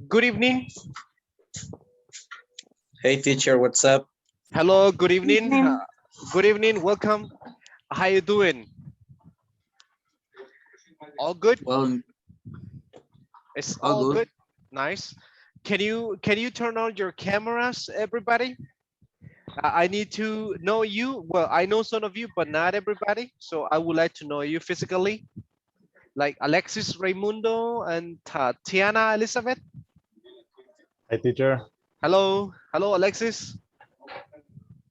Good evening. Hey teacher, what's up? Hello, good evening. Evening. Good evening, welcome. How you doing? All good? Well, It's all all good. good. Nice. Can you turn on your cameras, everybody? I need to know you. Well, I know some of you, but not everybody. So I would like to know you physically, like Alexis Raimundo and Tatiana Elizabeth. Hi, teacher. Hello, Alexis.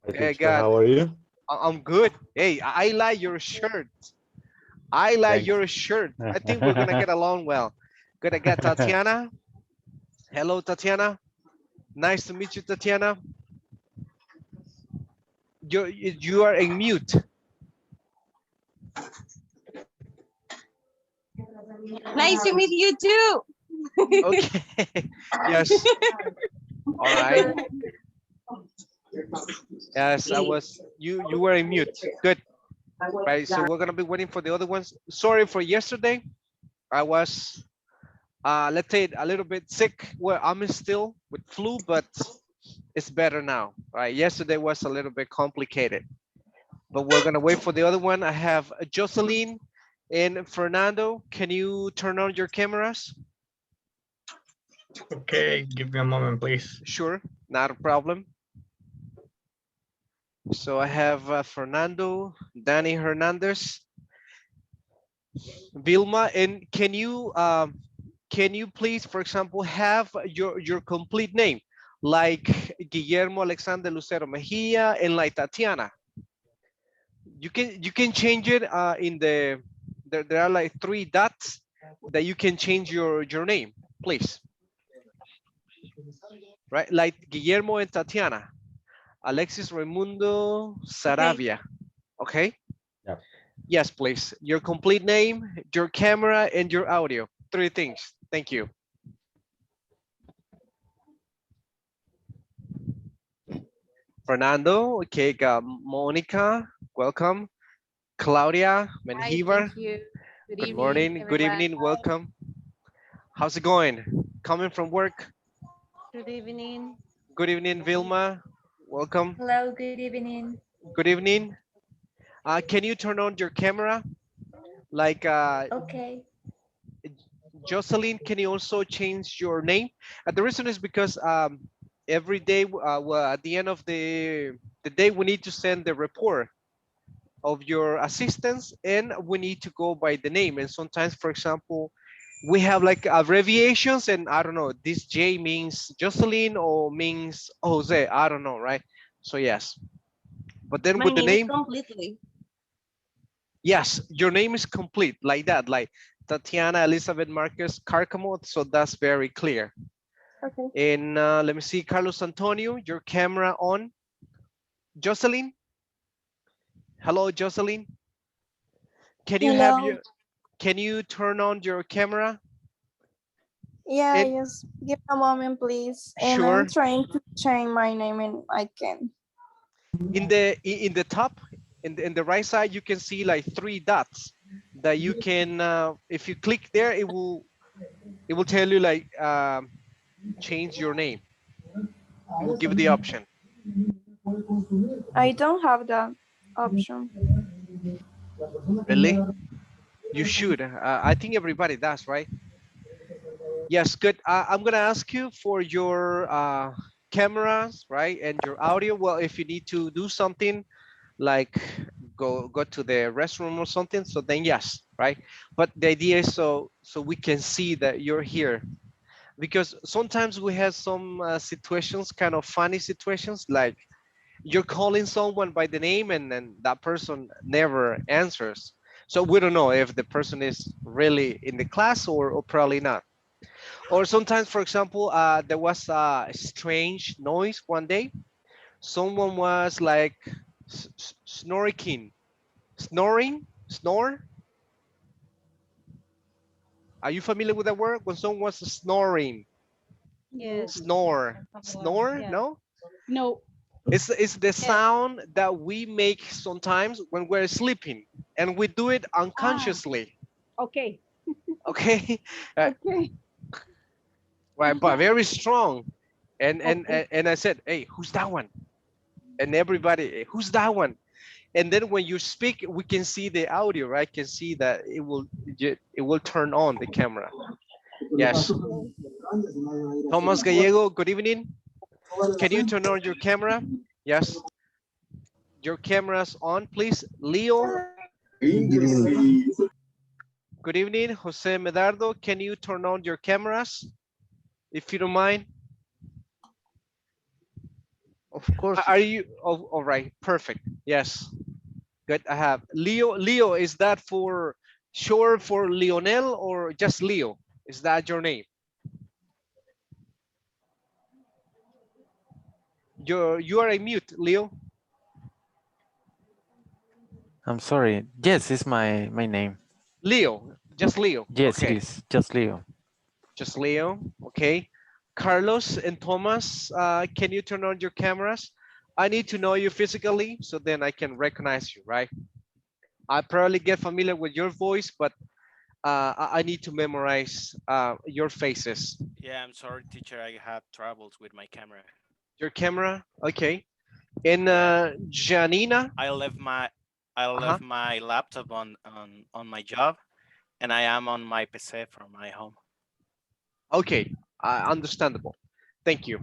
Hi, Hey, teacher. God, How are you? I'm good. Hey, I like your shirt. I like Thanks. your shirt. I think we're gonna get along well. Gonna get Tatiana. Hello, Tatiana. Nice to meet you, Tatiana. You are in mute. Nice to meet you too. Okay. Yes. All right. Yes, I was. You were in mute. Good. Right. So we're gonna be waiting for the other ones. Sorry for yesterday. I was, let's say, a little bit sick. Well, I'm still with flu, but it's better now. Right. Yesterday was a little bit complicated, but we're gonna wait for the other one. I have Jocelyn and Fernando. Can you turn on your cameras? Okay, give me a moment, please. Sure, not a problem. So I have Fernando, Danny Hernandez, Vilma, and can you please, for example, have your complete name, like Guillermo Alexander Lucero Mejia and like Tatiana. You can change it in there are like 3 dots that you can change your name, please. Right, like Guillermo and Tatiana, Alexis Raimundo Saravia. Okay. Yeah. Yes, please. Your complete name, your camera, and your audio. 3 things. Thank you. Fernando, okay, got Monica, welcome. Claudia Hi, Menjivar, thank you. Good good evening, morning, good everyone. evening, welcome. How's it going? Coming from work? Good evening. Good evening, Vilma, welcome. Hello, good evening. Good evening. Can you turn on your camera? Like Okay. Jocelyn, can you also change your name? The reason is because every day, well, at the end of the day, we need to send the report of your assistance, and we need to go by the name. And sometimes, for example, we have like abbreviations, and I don't know, this J means Jocelyn or means Jose, I don't know, right? So yes, but then My with the name is name, completely. yes, your name is complete like that, like Tatiana Elizabeth Marquez Carcamo, so that's very clear. Okay. And let me see, Carlos Antonio, your camera on. Jocelyn, hello, Jocelyn. Hello. Can you turn on your camera? Yeah, And just give a moment, please. And I'm sure, trying to change my name and I can. in the top, in the right side, you can see like 3 dots that you can, if you click there, it will tell you like change your name. It will give you the option. I don't have that option. Really? You should. I think everybody does, right? Yes, good. I'm gonna ask you for your cameras, right, and your audio. Well, if you need to do something like go to the restroom or something, so then yes, right. But the idea is so we can see that you're here, because sometimes we have some situations, kind of funny situations, like you're calling someone by the name and then that person never answers. So we don't know if the person is really in the class or probably not. Or sometimes, for example, there was a strange noise one day. Someone was like snoring, snore. Are you familiar with that word? When someone was snoring, Yes. snore, Yeah. no? No. It's the Yes. sound that we make sometimes when we're sleeping, and we do it Ah, unconsciously, okay. okay? Uh, Okay. but very strong. And I said, hey, who's that one? And everybody, "Hey, who's that one?" And then when you speak, we can see the audio, right? Can see that it will turn on the camera. Yes. Thomas Gallego, good evening. Can you turn on your camera? Yes. Your camera's on, please. Leo. Good evening. Jose Medardo, can you turn on your cameras? If you don't mind. Of course. Are you, oh, all right, perfect. Yes. Good, I have. Leo, Leo, is that for short for Lionel or just Leo? Is that your name? You are a mute, Leo. I'm sorry. Yes, it's my name. Leo, just Leo. Yes, Okay. it is. Just Leo. Just Leo, okay. Carlos and Thomas, can you turn on your cameras? I need to know you physically so then I can recognize you, right? I probably get familiar with your voice, but I need to memorize your faces. Yeah, I'm sorry, teacher. I have troubles with my camera. Your camera, okay. And Janina? I left my laptop on my job, and I am on my PC from my home. Okay, understandable. Thank you.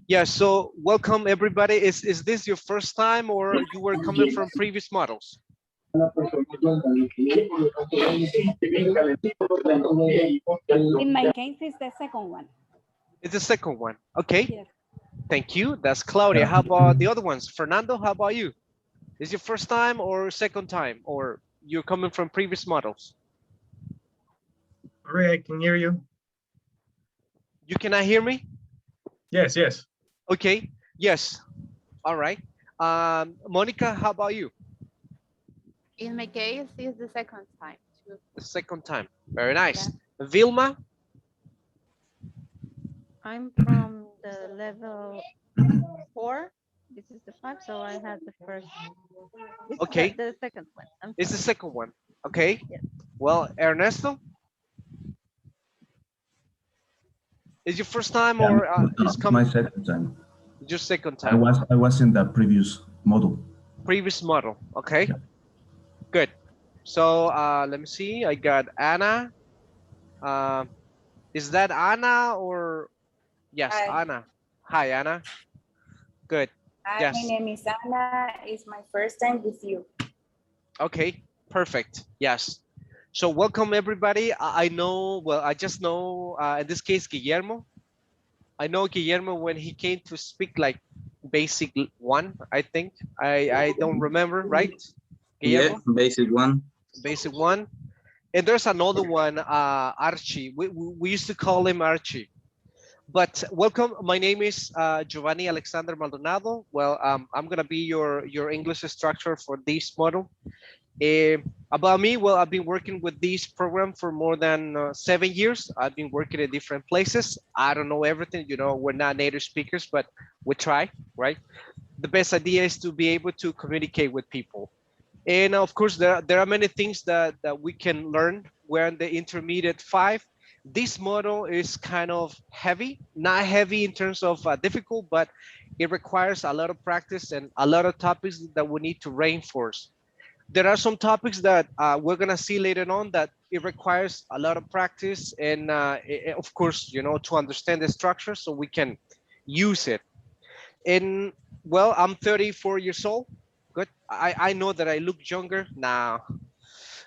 Yeah, so welcome everybody. Is this your first time or you were coming from previous models? In my case, it's the second one. It's the second one. Okay. Yes. Thank you. That's Claudia. How about the other ones? Fernando, how about you? Is your first time or second time, or you're coming from previous models? All right, I can hear you. You cannot hear me? Yes, yes. Okay. Yes. All right. Monica, how about you? In my case, it's the second time too. The second time. Very nice. Yeah. Vilma? I'm from the level 4. This is the 5, so I had the first. Okay. The second one. It's the second one. Okay. Yes. Well, Ernesto? Is your first time or it's coming? My second time. Your second time. I was in the previous model. Previous model. Okay. Yeah. Good. So let me see. I got Anna. Is that Anna or yes, Hi. Anna. Hi, Anna. Good. Hi, Yes. my name is Anna. It's my first time with you. Okay, perfect. Yes. So welcome everybody. I know, well, I just know, in this case, Guillermo. I know Guillermo when he came to speak like basic 1, I think. I don't remember, right? Guillermo? Yeah, basic 1. Basic 1. And there's another one, Archie. We used to call him Archie. But welcome, my name is Giovanni Alexander Maldonado. Well, I'm gonna be your English instructor for this model. About me, well, I've been working with this program for more than 7 years. I've been working at different places. I don't know everything, you know, we're not native speakers, but we try, right? The best idea is to be able to communicate with people. And of course, there are many things that we can learn. We're in the intermediate 5. This model is kind of heavy, not heavy in terms of difficult, but it requires a lot of practice and a lot of topics that we need to reinforce. There are some topics that we're gonna see later on that it requires a lot of practice and of course, you know, to understand the structure so we can use it. And well, I'm 34 years old. Good. I know that I look younger now.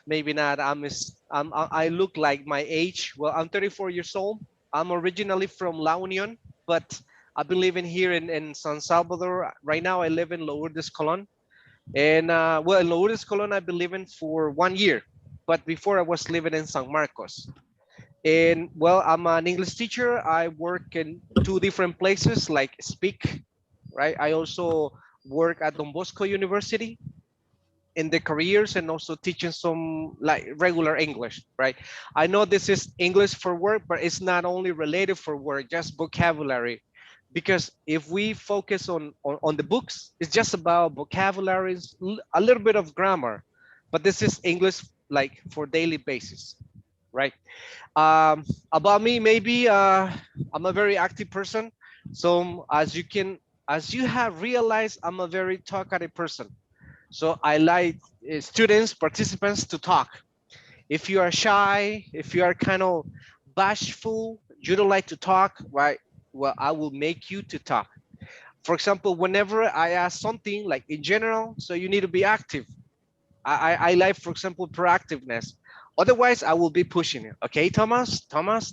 Maybe not. I look like my age. Well, I'm 34 years old. I'm originally from La Union, but I've been living here in San Salvador. Right now, I live in Lourdes, Colón. And well, in Lourdes, Colón, I've been living for 1 year. But before I was living in San Marcos. And well, I'm an English teacher. I work in 2 different places like Speak, right? I also work at Don Bosco University in the careers and also teaching some like regular English, right? I know this is English for work, but it's not only related for work, just vocabulary. Because if we focus on the books, it's just about vocabularies, a little bit of grammar, but this is English like for daily basis. right? About me, maybe I'm a very active person. So as you have realized, I'm a very talkative person. So I like students, participants to talk. If you are shy, if you are kind of bashful, you don't like to talk, right? Well, I will make you to talk. For example, whenever I ask something like in general, so you need to be active. I like, for example, proactiveness. Otherwise, I will be pushing it. Okay, Thomas, until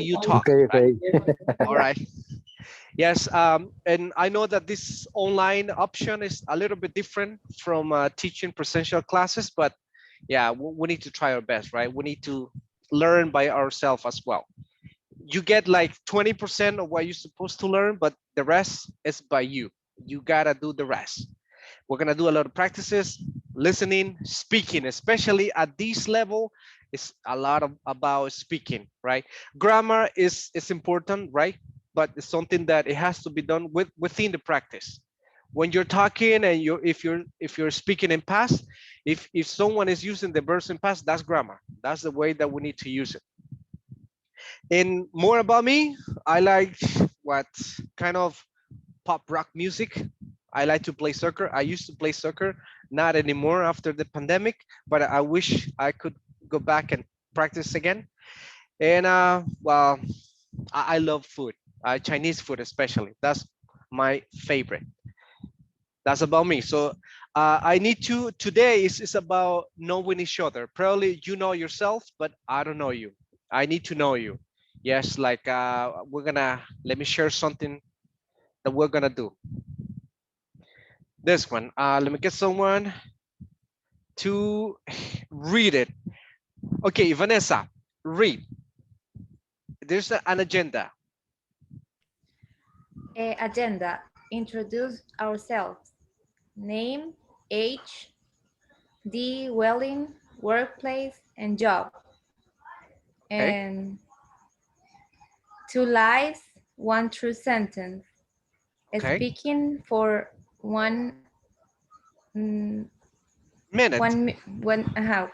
you talk. Okay, Right? okay. All right. Yes, and I know that this online option is a little bit different from teaching presential classes, but yeah, we need to try our best, right? We need to learn by ourselves as well. You get like 20% of what you're supposed to learn, but the rest is by you. You gotta do the rest. We're gonna do a lot of practices, listening, speaking, especially at this level, is a lot of about speaking, right? Grammar is important, right? But it's something that it has to be done within the practice. When you're talking and if you're speaking in past, if someone is using the verbs in past, that's grammar. That's the way that we need to use it. And more about me, I like what kind of pop rock music. I like to play soccer. I used to play soccer, not anymore after the pandemic, but I wish I could go back and practice again. And well, I love food, Chinese food especially. That's my favorite. That's about me. So I need to, today is about knowing each other. Probably you know yourself, but I don't know you. I need to know you. Yes, like let me share something that we're gonna do. This one, let me get someone to read it. Okay, Vanessa, read. There's an agenda. Agenda. Introduce ourselves. Name, age, dwelling, workplace, and job. Okay. And 2 lies, 1 true sentence. Okay. Speaking for 1 minute.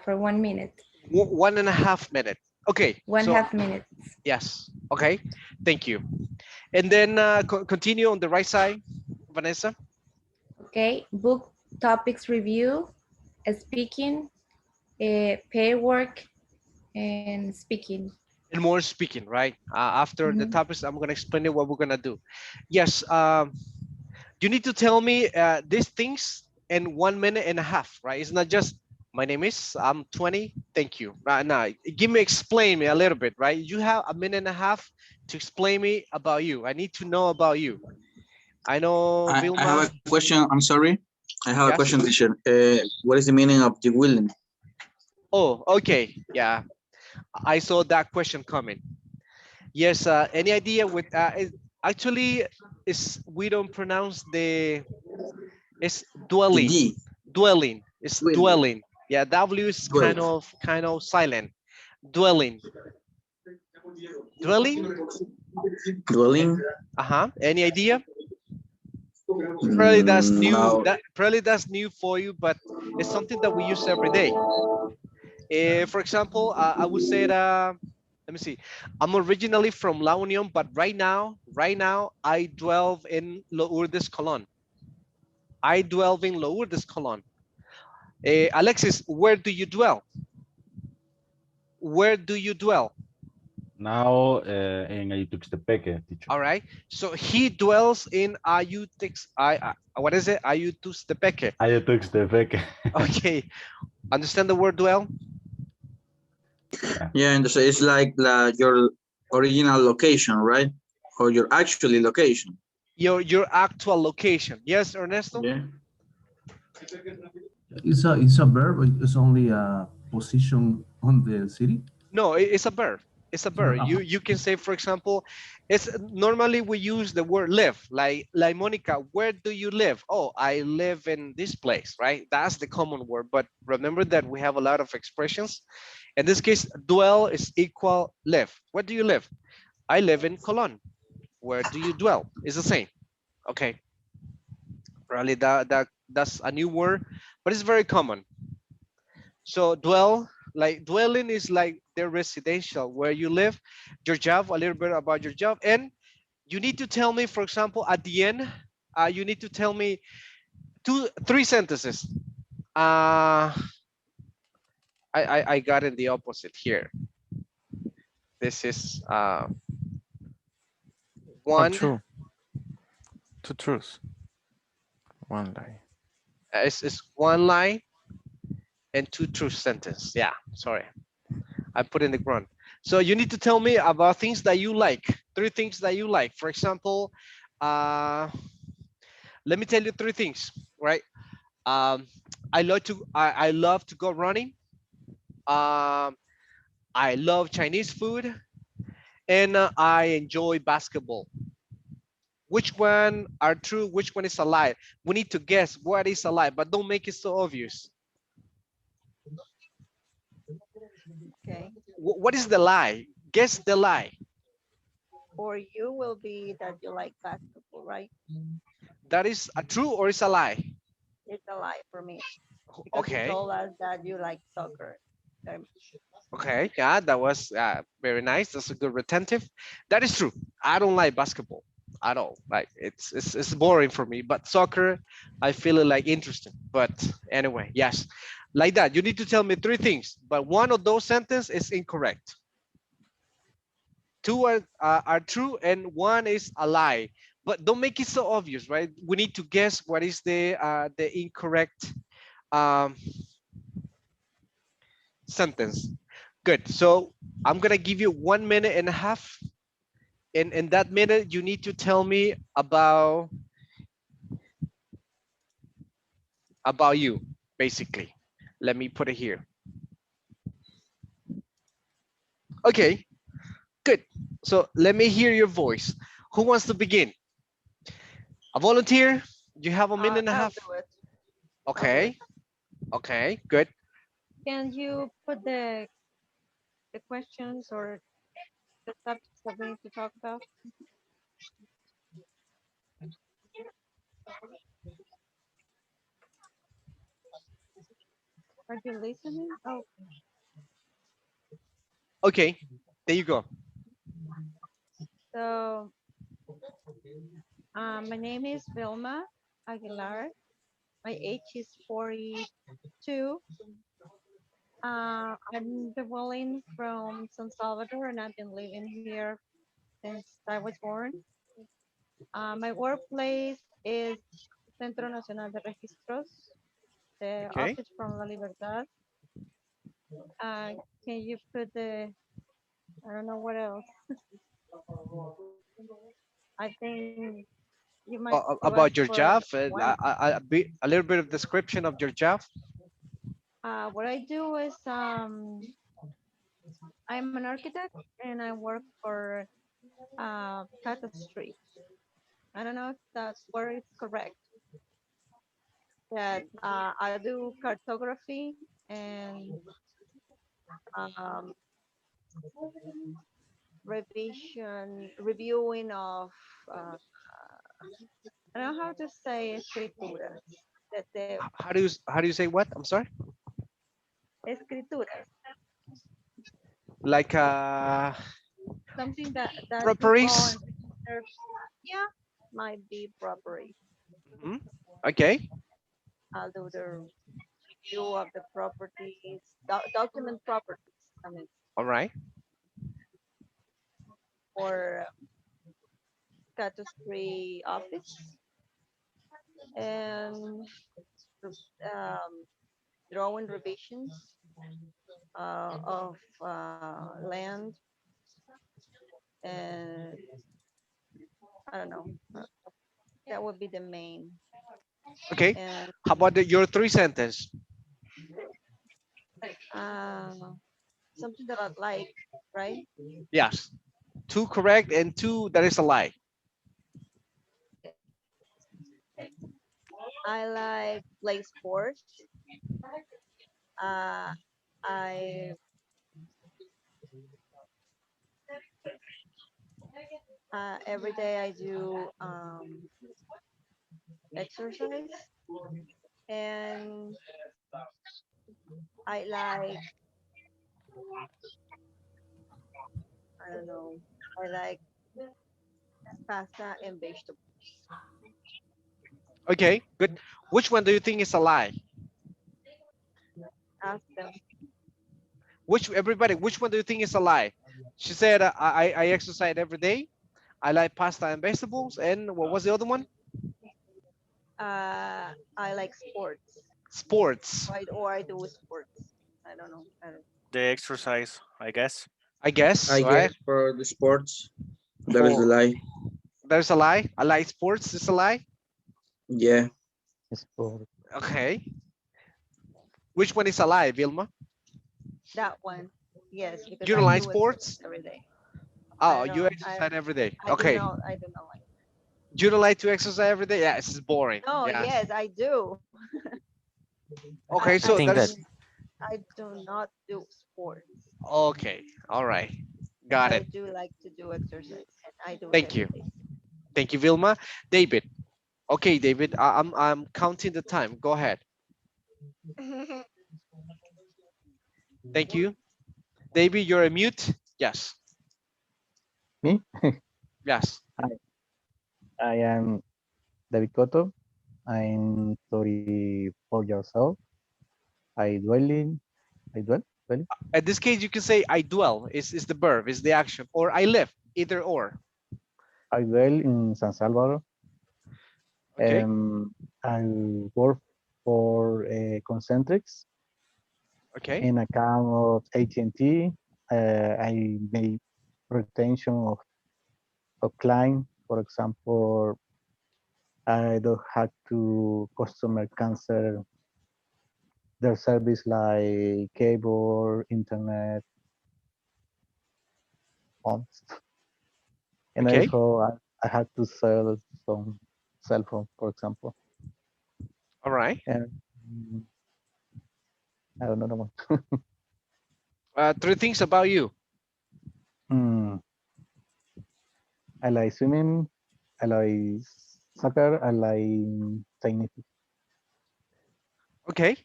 For 1 minute. 1.5 minutes. Okay. 1/2 minutes. Yes. Okay. Thank you. And then continue on the right side, Vanessa. Okay. Book topics review, speaking, pair work, and speaking. And more speaking, right? After the topics, I'm going to explain what we're going to do. Yes. You need to tell me these things in 1.5 minutes, right? It's not just my name is, I'm 20, thank you. Right now, explain me a little bit, right? You have 1.5 minutes to explain me about you. I need to know about you. I know Vilma. I have a question. I'm sorry. I have Yes. a question, teacher. What is the meaning of the willing? Oh, okay. Yeah, I saw that question coming. Yes. Any idea with actually is we don't pronounce it's dwelling. D. Dwelling. It's Dwelling. dwelling. Yeah, W is Dwell. kind of silent. Dwelling. Dwelling. Dwelling. Any idea? Probably that's new. No. Probably that's new for you, but it's something that we use every day. For example, I would say that. Let me see. I'm originally from La Union, but right now, I dwell in Lourdes, Colón. I dwell in Lourdes, Colón. Alexis, where do you dwell? Where do you dwell? Now in Ayutuxtepeque, teacher. All right. So he dwells in what is it? Ayutuxtepeque. Ayutuxtepeque. Okay. Understand the word dwell? Yeah, and so it's like your original location, right? Or your actually location. Your actual location. Yes, Ernesto? Yeah. It's a verb. It's only a position on the city. No, it's a verb. It's a verb. Uh-huh. You can say, for example, it's normally we use the word live. Like Monica, where do you live? Oh, I live in this place, right? That's the common word. But remember that we have a lot of expressions. In this case, dwell is equal live. Where do you live? I live in Colón. Where do you dwell? It's the same. Okay. Probably that's a new word, but it's very common. So dwell, Like dwelling is like the residential where you live, your job, a little bit about your job. And you need to tell me, for example, at the end, you need to tell me three sentences. I got in the opposite here. This is Oh, one, true. Two truths. One lie. it's one line and two true sentence. Yeah, sorry. I put in the ground. So you need to tell me about things that you like, three things that you like. For example, let me tell you three things, right? Um, I love to go running. Um, I love Chinese food, and I enjoy basketball. Which one are true? Which one is a lie? We need to guess what is a lie, but don't make it so obvious. Okay. What is the lie? Guess the lie. For you will be that you like basketball, right? That is a true or is a lie? It's a lie for me. Because you Okay. told us that you like soccer. Okay. Yeah, that was very nice. That's a good retentive. That is true. I don't like basketball at all. Like it's boring for me. But soccer, I feel it like interesting. But anyway, yes, like that. You need to tell me three things, but one of those sentences is incorrect. Two are true and one is a lie. But don't make it so obvious, right? We need to guess what is the incorrect um, sentence. Good. So I'm gonna give you 1 minute and a half. In that minute, you need to tell me about you, basically. Let me put it here. Okay, good. So let me hear your voice. Who wants to begin? A volunteer? You have a minute and a I'll half. do it. Okay. Okay, good. Can you put the questions or the subjects that we need to talk about? Are you listening? Oh, Okay, there you go. so my name is Vilma Aguilar. My age is 42. I'm dwelling from San Salvador and I've been living here since I was born. My workplace is Centro Nacional de Registros, the Okay. office from La Libertad. Can you put I don't know what else. I think you might select About your for job, one. a little bit of description of your job. What I do is I'm an architect and I work for Tapestry. I don't know if that word is correct. That I do cartography and um, reviewing of I don't know how to say escrituras. That the How do you say what? I'm sorry. escrituras, Like something that you go properties. and research. Yeah, might be property. Mhm. Okay. I'll do the review of the properties, document properties. I mean, All right. for status free office and um, drawing revisions of land and I don't know. That would be the main. Okay. And How about your three sentence? uh, something that I like, right? Yes. Two correct and two that is a lie. I like play sports. Uh, I every day I do exercise and I like I don't know. I like pasta and vegetables. Okay, good. Which one do you think is a lie? Ask them. Which one do you think is a lie? She said, I exercise every day. I like pasta and vegetables. And what was the other one? I like sports. Sports, Or I do sports. I don't know. The exercise, I guess. I guess, I right? guess for the sports, that is the For- lie. There's a lie. I like sports is a lie. Yeah. Okay. Which one is a lie, Vilma? That one. Yes. Because You don't I like do sports? exercise every day. Oh, I you don't- exercise every day. I Okay. I do not like. You don't like to exercise every day? Yeah, it's boring. No, Yeah. yes, I do. Okay, so think that's I do not do sports. okay. All right. Got I it. do like to do exercise, and I do. Thank it you. every day. Thank you, Vilma. David. Okay, David. I'm counting the time. Go ahead. Thank you. David, you're a mute. Yes. Me? Yes. I am David Cotto. I'm 34 years old. I dwell. In this case, you can say I dwell. Is the verb, is the action, or I live. Either or. I dwell in San Salvador. Okay. I work for Concentrix Okay. in account of AT&T. I make retention of client. For example, I don't have to customer cancel their service like cable, internet, phones. And Okay. also I had to sell some cell phone, for example. All right. And I don't know the one. Three things about you. I like swimming. I like soccer. I like tennis. Okay.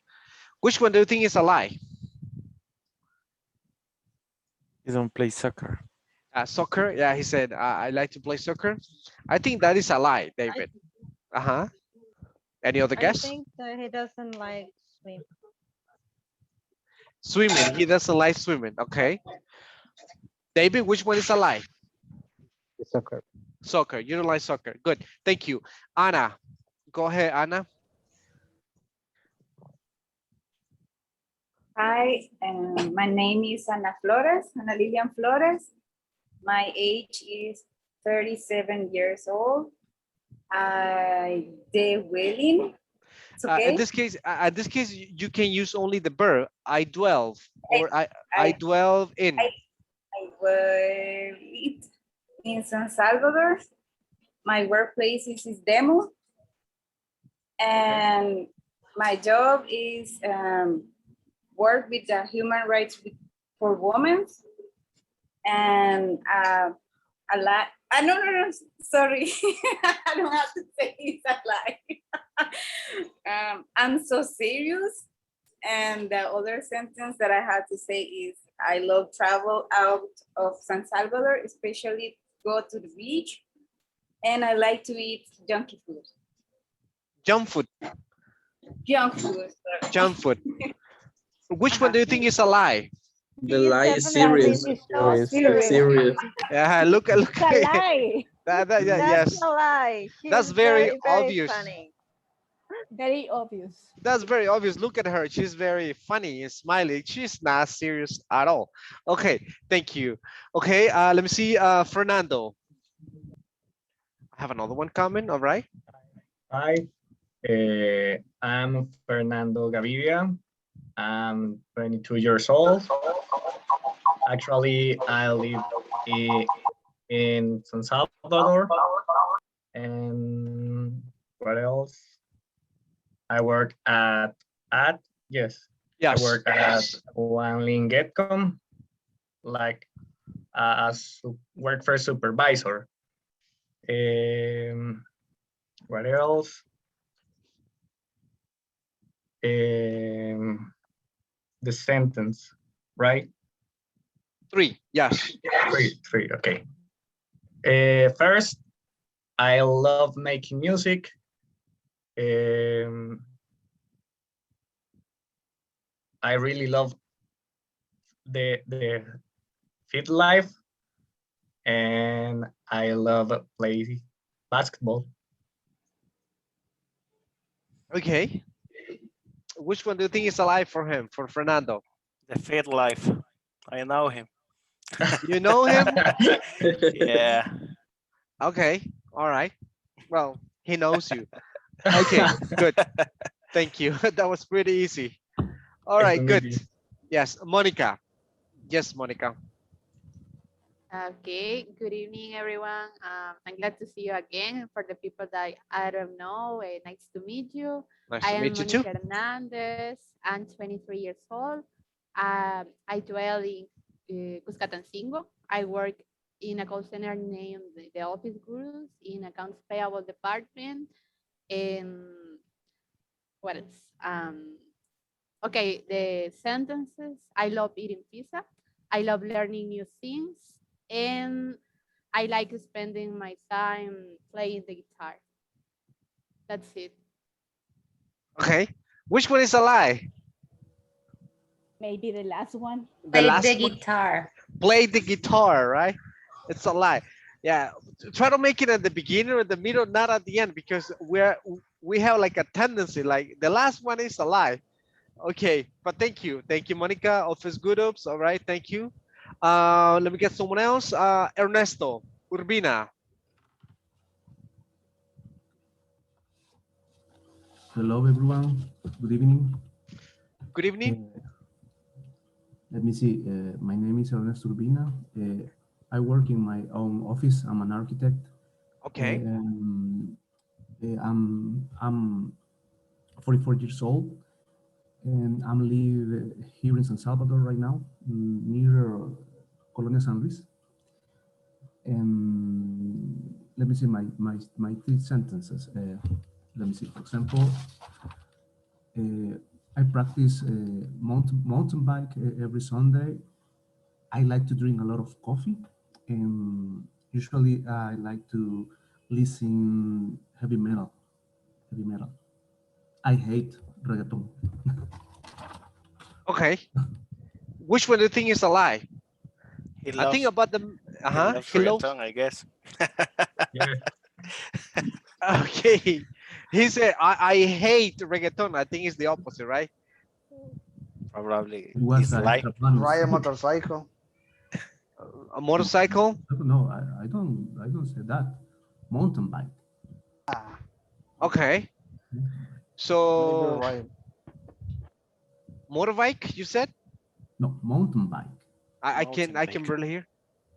Which one do you think is a lie? You don't play soccer. Soccer. Yeah, he said I like to play soccer. I think that is a lie, David. Uh-huh. Any other I guess? think that he doesn't like swim. Swimming. He doesn't like swimming. Okay. David, which one is a lie? Soccer. Soccer. You don't like soccer. Good. Thank you. Anna. Go ahead, Anna. Hi, my name is Ana Flores, Ana Lilian Flores. My age is 37 years old. The willing. It's okay. In this case, you can use only the verb I dwell or I dwell in. I work in San Salvador. My workplace is Demo. And my job is work with the human rights for women. And a lot. No, sorry. I don't have to say it's a lie. I'm so serious. And the other sentence that I had to say is I love travel out of San Salvador, especially go to the beach. And I like to eat junky food. Junk food. Junk food. Sorry. Junk food. Which one do you think is a lie? The lie is serious. Serious. Yeah, look at It's a lie. yeah, That's yes. a lie. That's She's very obvious. Funny. Very obvious. That's very obvious. Look at her. She's very funny and smiling. She's not serious at all. Okay, thank you. Okay, let me see. Fernando. I have another one coming. All right. Hi, I'm Fernando Gaviria. I'm 22 years old. Actually, I live in San Salvador. And what else? I work yes. I work at One Lingetcom, like as workforce supervisor. What else? The sentence, right? 3, yes. Three, okay. First, I love making music. I really love the fit life, and I love play basketball. Okay. Which one do you think is alive for him, for Fernando? The fit life. I know him. You know him? Yeah. Okay, all right. Well, he knows you. Okay, good. Thank you. That was pretty easy. All Nice right, to meet good. you. Yes, Monica. Yes, Monica. Okay, good evening, everyone. I'm glad to see you again. For the people that I don't know, nice to meet you. Nice I to am meet you too. Monica Hernandez. I'm 23 years old. I dwell in Cuscatancingo. I work in a call center named the Office Gurus in accounts payable department. And what else? Okay, the sentences. I love eating pizza. I love learning new things. And I like spending my time playing the guitar. That's it. Okay. Which one is a lie? Maybe the last one. The Play last the one? guitar. Play the guitar, right? It's a lie. Yeah. Try to make it at the beginning or the middle, not at the end, because we have like a tendency, like the last one is a lie. Okay, but thank you, Monica. Office Good Ops. All right, thank you. Let me get someone else. Ernesto Urbina. Hello, everyone. Good evening. Good evening. Let me see. My name is Ernesto Urbina. I work in my own office. I'm an architect. Okay. I'm 44 years old, and I'm live here in San Salvador right now, near Colonia San Luis. And let me see my 3 sentences. Let me see. For example, I practice mountain bike every Sunday. I like to drink a lot of coffee, and usually I like to listen heavy metal. I hate reggaeton. Okay. Which one do you think is a lie? He I think loves, about the he loves reggaeton, I guess. Yeah. Okay. He said I hate reggaeton. I think it's the opposite, right? Probably It was it's a lie. Ride a motorcycle. A motorcycle? No, I don't say that. Mountain bike. Okay. Maybe So right. motorbike, you said? No, mountain bike. I can barely hear.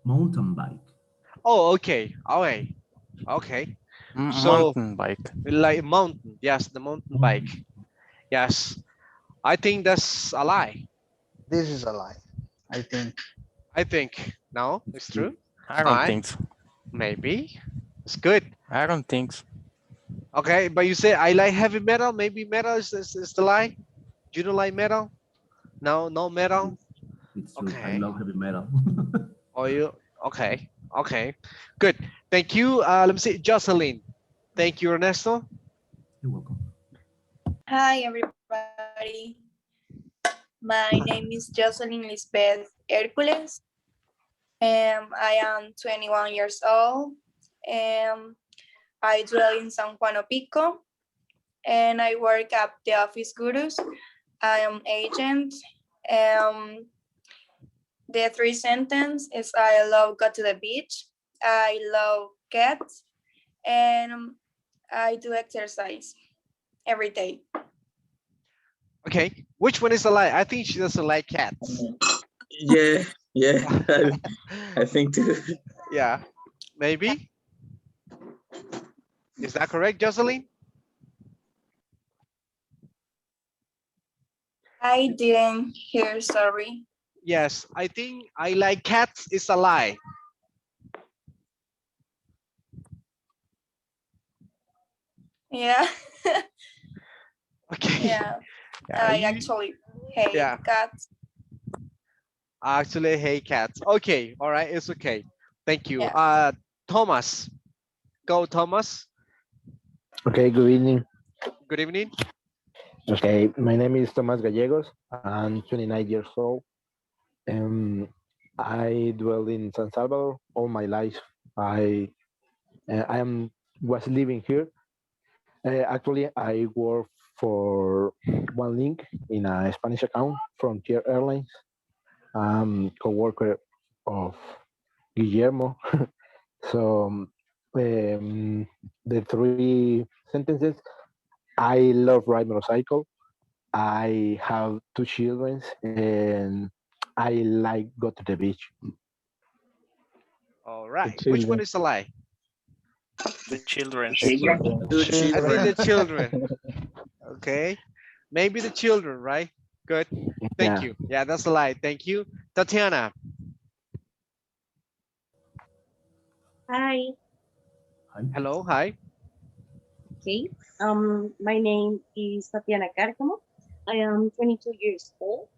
Mountain bike. Oh, okay. Okay. Okay. So Mountain bike. like mountain, yes, the mountain bike. Yes. I think that's a lie. This is a lie, I think. I think. No, it's true. I don't think so. Maybe. It's good. I don't think so. Okay, but you say I like heavy metal. Maybe metal is the lie. You don't like metal? No, no metal. It's true. Okay. I love heavy metal. Oh, you okay? Okay, good. Thank you. Let me see, Jocelyn. Thank you, Ernesto. You're welcome. Hi, everybody. My name is Jocelyn Lisbeth Hercules. I am 21 years old. I dwell in San Juan Opico, and I work at the Office Gurus. I am agent. The 3 sentence is I love go to the beach. I love cats, and I do exercise every day. Okay, which one is a lie? I think she doesn't like cats. Yeah, I think too. Yeah, maybe. Is that correct, Jocelyn? I didn't hear, sorry. Yes, I think I like cats is a lie. Yeah. Okay. Yeah. Yeah, I you- actually hate Yeah. cats. Actually, hate cats. Okay, all right, it's okay. Thank you. Yes. Thomas, go Thomas. Okay, good evening. Good evening. Okay, my name is Tomas Gallegos. I'm 29 years old. I dwell in San Salvador all my life. I am was living here. Actually, I work for one link in a Spanish account, Frontier Airlines. Co-worker of Guillermo. So the three sentences: I love ride motorcycle. I have two children, and I like go to the beach. All right. The Which one children. is a lie? The children. Two I think the children. children. Okay. Maybe the children, right? Good. Thank Yeah. you. Yeah, that's a lie. Thank you. Tatiana. Hi. Hello. Hi. Okay. My name is Tatiana Cárcamo. I am 22 years old.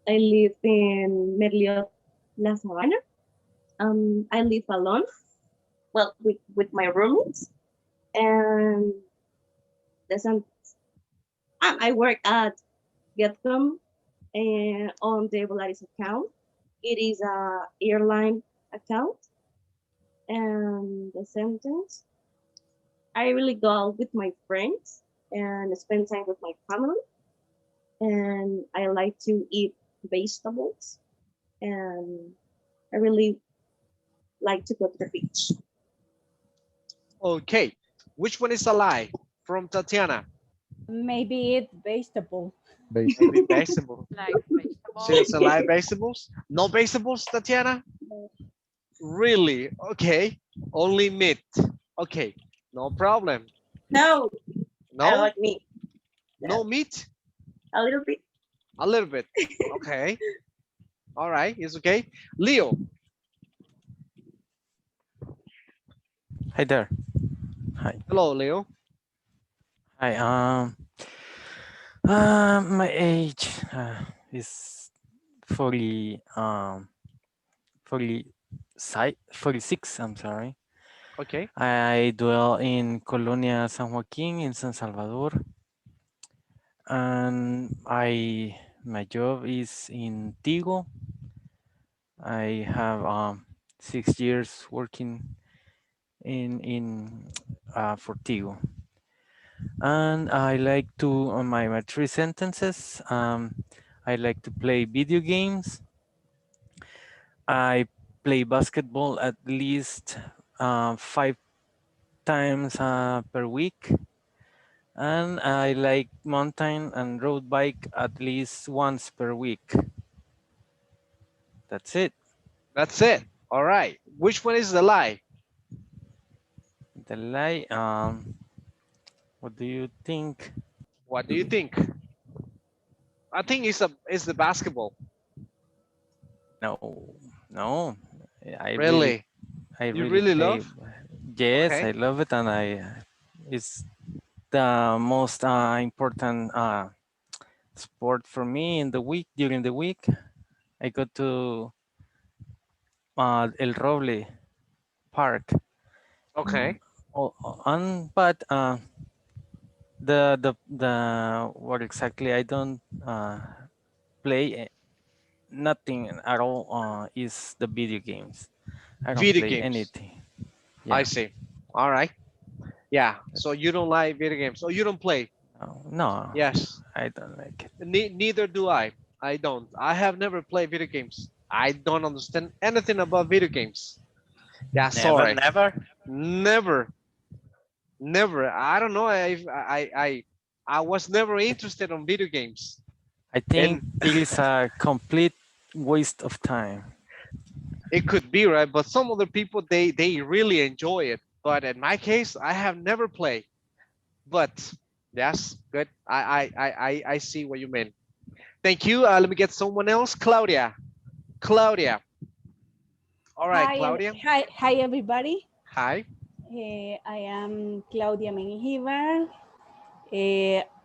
I live in Merliot, La Sabana. I live alone. Well, with my roommates. And I work at Getcom on the Volaris account. It is a airline account. And the sentence, I really go out with my friends and spend time with my family. And I like to eat vegetables. And I really like to go to the beach. Okay. Which one is a lie from Tatiana? Maybe it's vegetable. Maybe vegetables. Like vegetables. So it's a lie vegetables? No vegetables, Tatiana? Really? Okay. Only meat. Okay. No problem. No, I No? like meat. No meat? A little bit. A little bit. Okay. All right. It's okay. Leo. Hi there. Hi. Hello, Leo. Hi. My age is 40. 46. I'm sorry. Okay. I dwell in Colonia San Joaquin in San Salvador, and my job is in Tigo. I have 6 years working in for Tigo. And I like to, on my three sentences, I like to play video games. I play basketball at least 5 times per week. And I like mountain and road bike at least once per week. That's it. That's it. All right. Which one is the lie? The lie, what do you think? What do you think? I think it's the basketball. No. I Really? I You really really play. love? Yes, Okay. I love it, and it's the most important sport for me in the week. During the week, I go to El Roble Park. Okay. But the what exactly I don't play nothing at all is the video games. I don't Video play games. anything. I Yeah. see. All right. Yeah. So you don't like video games. So you don't play. No, Yes. I don't like it. Neither do I. I don't. I have never played video games. I don't understand anything about video games. Yeah, sorry. Never. Never. I don't know. I was never interested in video games. I think it is a complete waste of time. It could be, right? But some other people they really enjoy it. But in my case, I have never played. But yes, good. I see what you mean. Thank you. Let me get someone else. Claudia. Claudia. All right, Hi, Claudia. hi, everybody. Hi. I am Claudia Menjivar.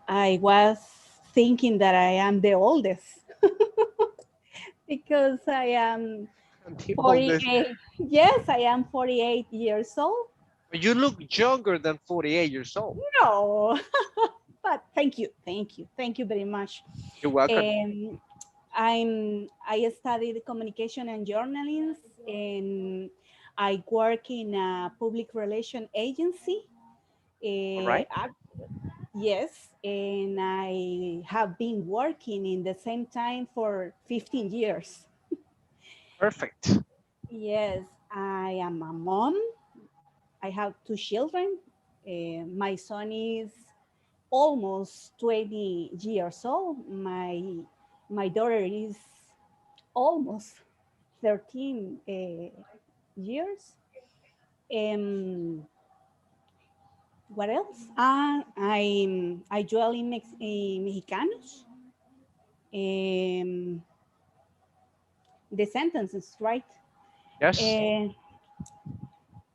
I was thinking that I am the oldest. because I am The oldest. 48. Yes, I am 48 years old. You look younger than 48 years old. No, but thank you, thank you very much. You're welcome. I studied communication and journalism, and I work in a public relation agency. All right. Yes, and I have been working in the same time for 15 years. Perfect. Yes, I am a mom. I have 2 children. My son is almost 20 years old. My daughter is almost 13 years. What else? I dwell in Mexicanos. The sentences, right? Yes.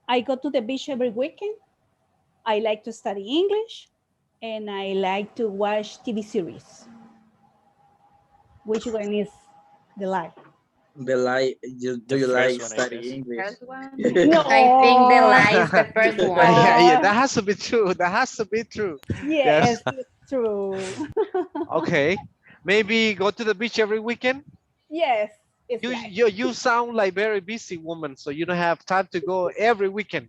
I go to the beach every weekend. I like to study English, and I like to watch TV series. Which one is the lie? The lie, do you like first one, I study guess. English? First one. No. I think the lie is the first one. Yeah, that has to be true. That has to be true. Yes, it's true. Okay. Maybe go to the beach every weekend. Yes, it's You sound like very busy woman, so you don't have time to go every weekend.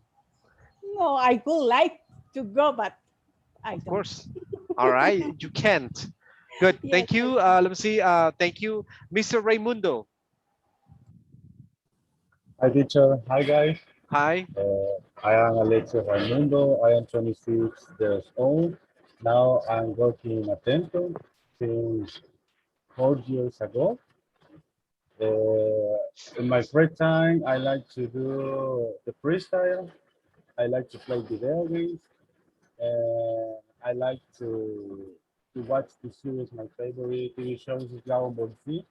no, I would like to go, but I don't. Of course. All right, you can't. Good. Yes, Thank you. Let me see. Thank you, Mr. Raimundo. Hi, teacher. Hi, guys. Hi. I am Alexis Raimundo. I am 26 years old. Now I'm working at Denton since 4 years ago. In my free time, I like to do the freestyle. I like to play video games. And I like to watch the series. My favorite TV shows is Dragon Ball Z.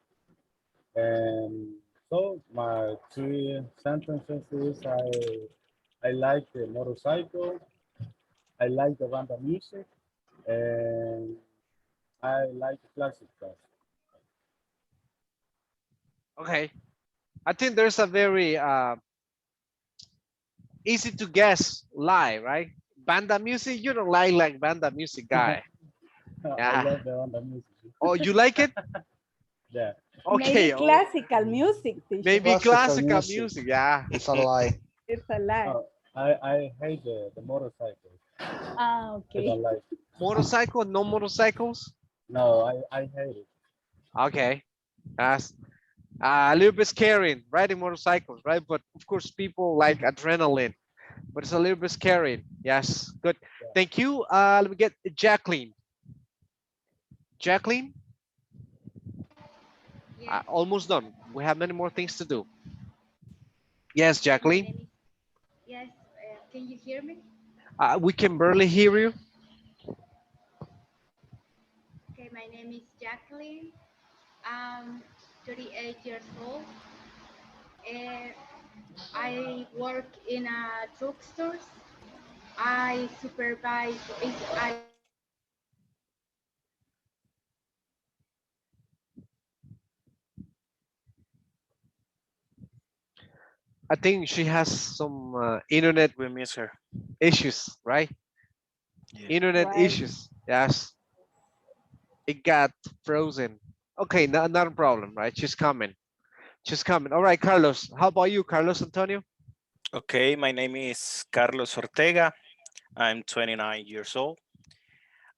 And so my 3 sentences is I like the motorcycle, I like the banda music, and I like classic stuff. Okay. I think there's a very easy to guess lie, right? Banda music, you don't like banda music guy. I Yeah. love the banda music. Oh, you like it? Yeah. Okay. Maybe classical music. Teacher. Maybe classical music. Yeah. It's a lie. It's a lie. Oh, I hate the motorcycle. I Okay. don't like it. Motorcycle, no motorcycles? No, I hate it. Okay. That's a little bit scary, riding motorcycles, right? But of course, people like adrenaline, but it's a little bit scary. Yes, good. Thank you. Let me get Jacqueline. Jacqueline? Almost done. We have many more things to do. Yes, Jacqueline. Yes, can you hear me? We can barely hear you. Okay, my name is Jacqueline. I'm 38 years old. I work in a drugstore. I supervise. I think she has some internet We miss her. issues, right? Yeah. Internet Right. issues. Yes. It got frozen. Okay, not a problem, right? She's coming. She's coming. All right, Carlos. How about you, Carlos Antonio? Okay, my name is Carlos Ortega. I'm 29 years old.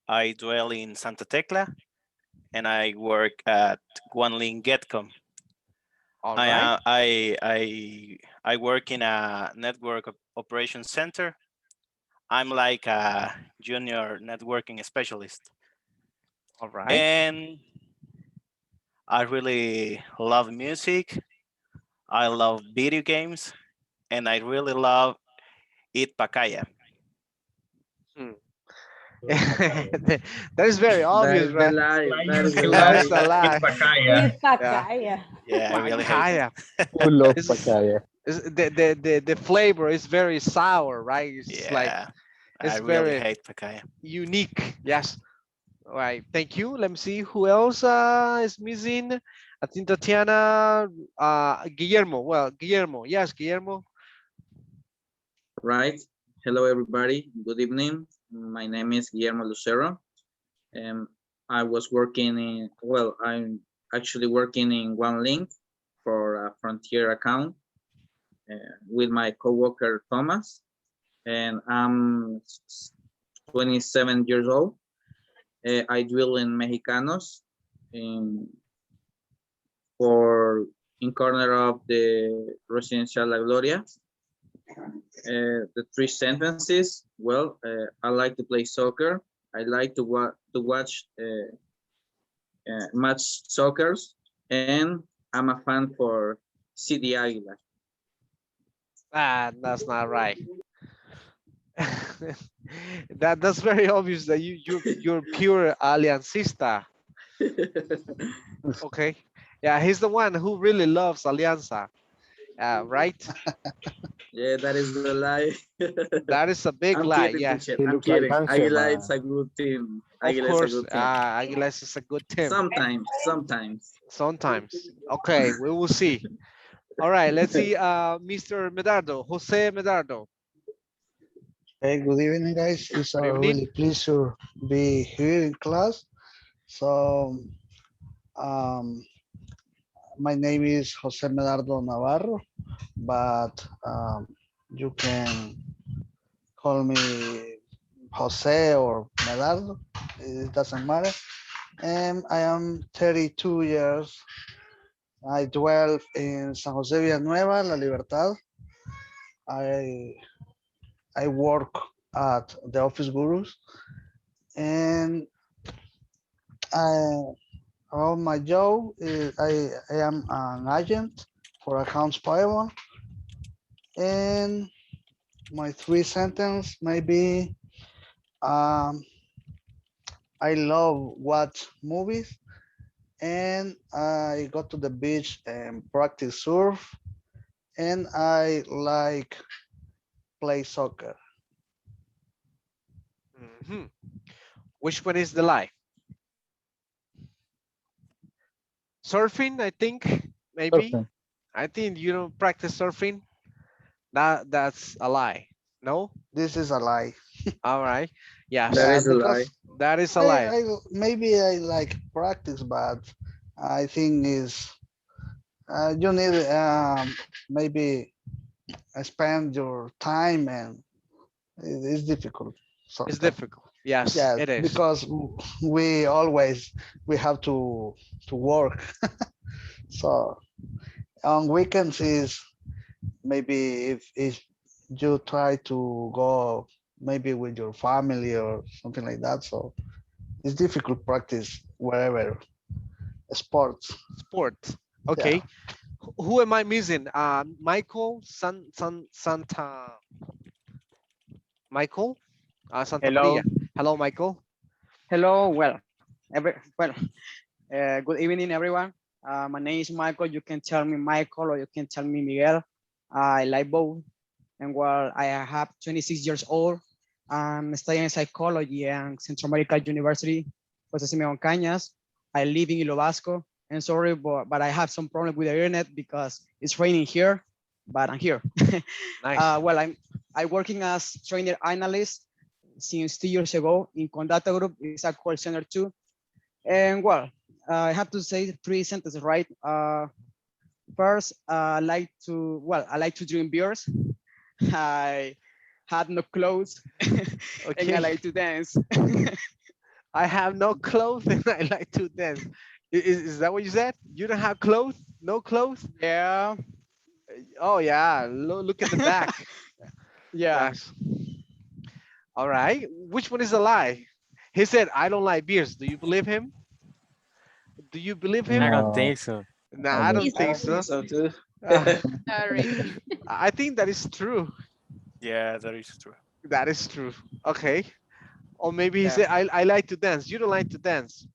I dwell in Santa Tecla, and I work at Guanlin Getcom. All right. I work in a network operations center. I'm like a junior networking specialist. All right. And I really love music. I love video games, and I really love eat pacaya. That is very obvious, That's right? the lie. Like That is you the That's lie. a lie. It's Pacaya. It's Pacaya. Yeah, I really hate Pacaya. Full of It's- pacaya. The flavor is very sour, right? It's it. like Yeah, it's I really very hate pacaya. unique. Yes. All right. Thank you. Let me see who else is missing. I think Tatiana, Guillermo. Well, Guillermo. Yes, Guillermo. Right. Hello, everybody. Good evening. My name is Guillermo Lucero. And I was working in, well, I'm actually working in OneLink for a Frontier account with my coworker Thomas. And I'm 27 years old. I dwell in Mexicanos in corner of the Residencial La Gloria. The three sentences, well, I like to play soccer. I like to watch match soccer, and I'm a fan for CD Águila. Ah, that's not right. That's very obvious that you're pure aliancista. Okay. Yeah, he's the one who really loves Alianza. Right? Yeah, that is the lie. That is a big I'm lie. kidding, Yes. teacher. He I'm looks like kidding. Benzema. Águila is a good team. Of Águila is a course, good team. Águilas is a good team. Sometimes. Sometimes. Okay, we will see. All right, let's see. Mr. Medardo, Jose Medardo. Hey, good evening, guys. It's a Good evening. really pleasure be here in class. So, my name is Jose Medardo Navarro, but you can call me Jose or Medardo. It doesn't matter. And I am 32 years. I dwell in San Jose Villanueva, La Libertad. I work at the Office Gurus, and about my job is I am an agent for accounts payable, and my three sentence maybe I love watch movies, and I go to the beach and practice surf, and I like play soccer. Mhm. Which one is the lie? Surfing, I think, maybe. Surfing. I think you don't practice surfing. That's a lie. No? This is a lie. All right. Yes. That Yeah, is a lie. because That is a lie. maybe I like practice, but I think is you need maybe spend your time, and it's difficult. It's Sometimes. difficult. Yes, Yes, it is. because we have to work. So on weekends is maybe if you try to go maybe with your family or something like that. So it's difficult practice wherever sports. Sport. Okay. Who am I missing? Michael Santa. Michael Santa Hello. Maria. Hello, Michael. Hello. Good evening, everyone. My name is Michael. You can tell me Michael or you can tell me Miguel. I like both. And well, I have 26 years old. I'm studying psychology at Central America University, Jose Simeon Cañas. I live in Ilo Vasco. And sorry, but I have some problem with the internet because it's raining here, but I'm here. Nice. Well, I'm working as trainer analyst since 2 years ago in Condata Group. It's a call center too. And well, I have to say three sentences, right? First, I like to drink beers. I had no clothes and I like to dance. I have no clothes and I like to dance. Is that what you said? You don't have clothes? No clothes? Yeah. Oh yeah. Look at the back. Yeah. Yes. All right. Which one is a lie? He said, I don't like beers. Do you believe him? Do you believe him? I don't think so. No, I don't think so. too. Sorry. I think that is true. Yeah, that is true. That is true. Okay. Or maybe he Yeah. said, I like to dance. You don't like to dance.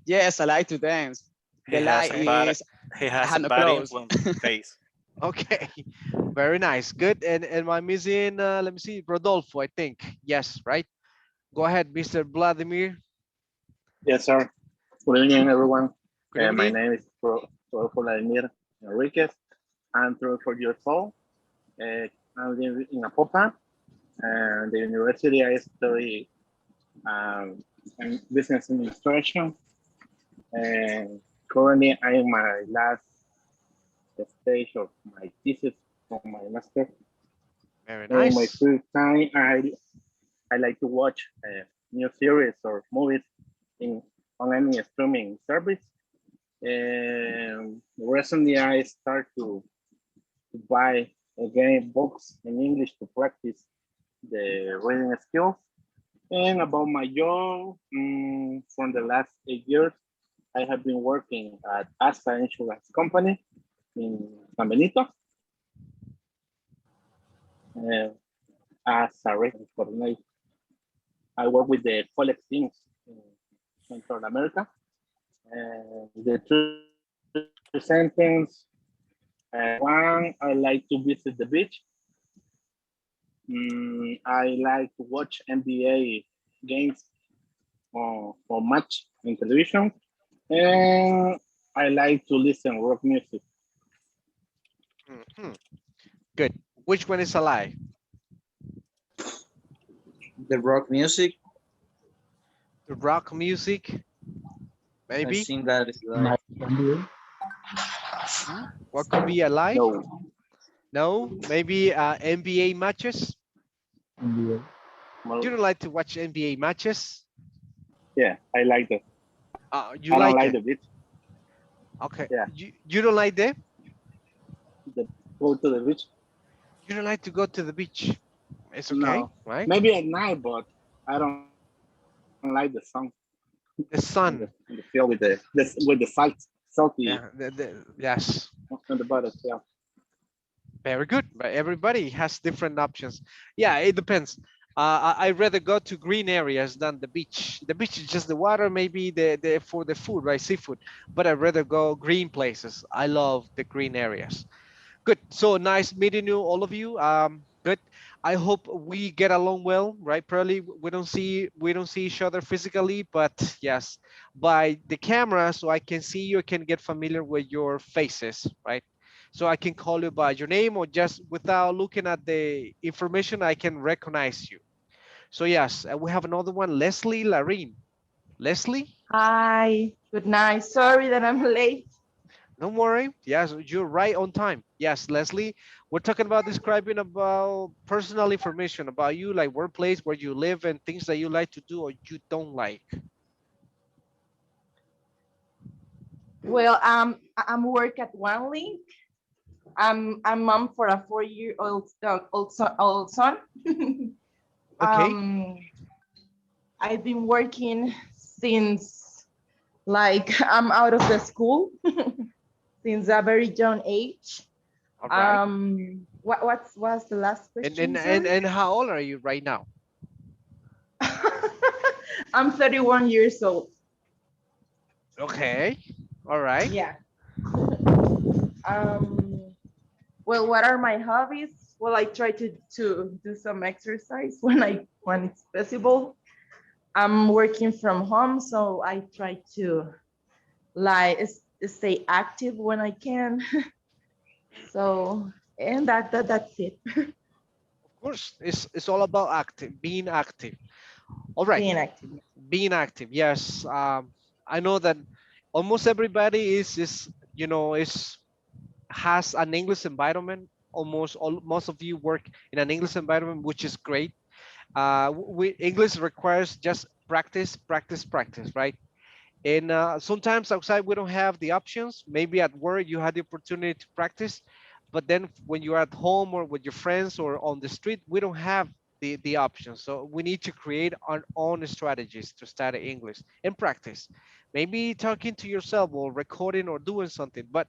Yes, I like to dance. The lie is He I has had a no bad clothes. influence face. Okay. Very nice. Good. And am I missing, let me see, Rodolfo, I think. Yes, right? Go ahead, Mr. Vladimir. Yes, sir. Good evening, everyone. Good My evening. name is Rodolfo Vladimir Enriquez. I'm 24 years old. I live in Apopa, and the university I study in business administration. And currently, I'm in my last stage of my thesis for my master. Very In my nice. free time, I like to watch new series or movies on any streaming service. And recently, I start to buy again books in English to practice the reading skills. And about my job, from the last 8 years, I have been working at ASA Insurance Company in San Benito as a risk coordinator. I work with the college teams in Central America. The two sentence, one, I like to visit the beach. I like to watch NBA games or match in television. And I like to listen rock music. Mhm. Good. Which one is a lie? The rock music, The rock music, I maybe? think that is like What could be a lie? No. No, maybe NBA matches. Well, You don't like to watch NBA matches? yeah, I like that. You I don't like like it? the beach. Okay. Yeah. You don't like them? Go to the beach. You don't like to go to the beach. It's okay, No. right? Maybe at night, but I don't like the sun. The sun. The field with the salty Yeah. Yes. on the bottom. Yeah. Very good. But everybody has different options. Yeah, it depends. I'd rather go to green areas than the beach. The beach is just the water, maybe the for the food, right? Seafood. But I'd rather go green places. I love the green areas. Good. So nice meeting you, all of you. Good. I hope we get along well, right? Probably we don't see each other physically, but yes, by the camera, so I can see you, I can get familiar with your faces, right? So I can call you by your name, or just without looking at the information, I can recognize you. So yes, we have another one, Leslie Larine. Leslie? Hi, good night. Sorry that I'm late. Don't worry. Yes, you're right on time. Yes, Leslie, we're talking about describing about personal information about you, like workplace, where you live, and things that you like to do or you don't like. Well, I'm work at One Link. I'm mom for a 4-year-old old son. Okay. I've been working since like I'm out of the school since a very young age. All right. What's the last question? And how old are you right now? I'm 31 years old. Okay. All right. Yeah. Well, what are my hobbies? Well, I try to do some exercise when it's possible. I'm working from home, so I try to like stay active when I can. So, and that's it. Of course, it's all about being active. All right. Being active. Being active. Yes. I know that almost everybody is has an English environment. Most of you work in an English environment, which is great. English requires just practice, practice, practice, right? And sometimes outside we don't have the options. Maybe at work you had the opportunity to practice, but then when you're at home or with your friends or on the street, we don't have the options. So we need to create our own strategies to study English and practice. Maybe talking to yourself or recording or doing something, but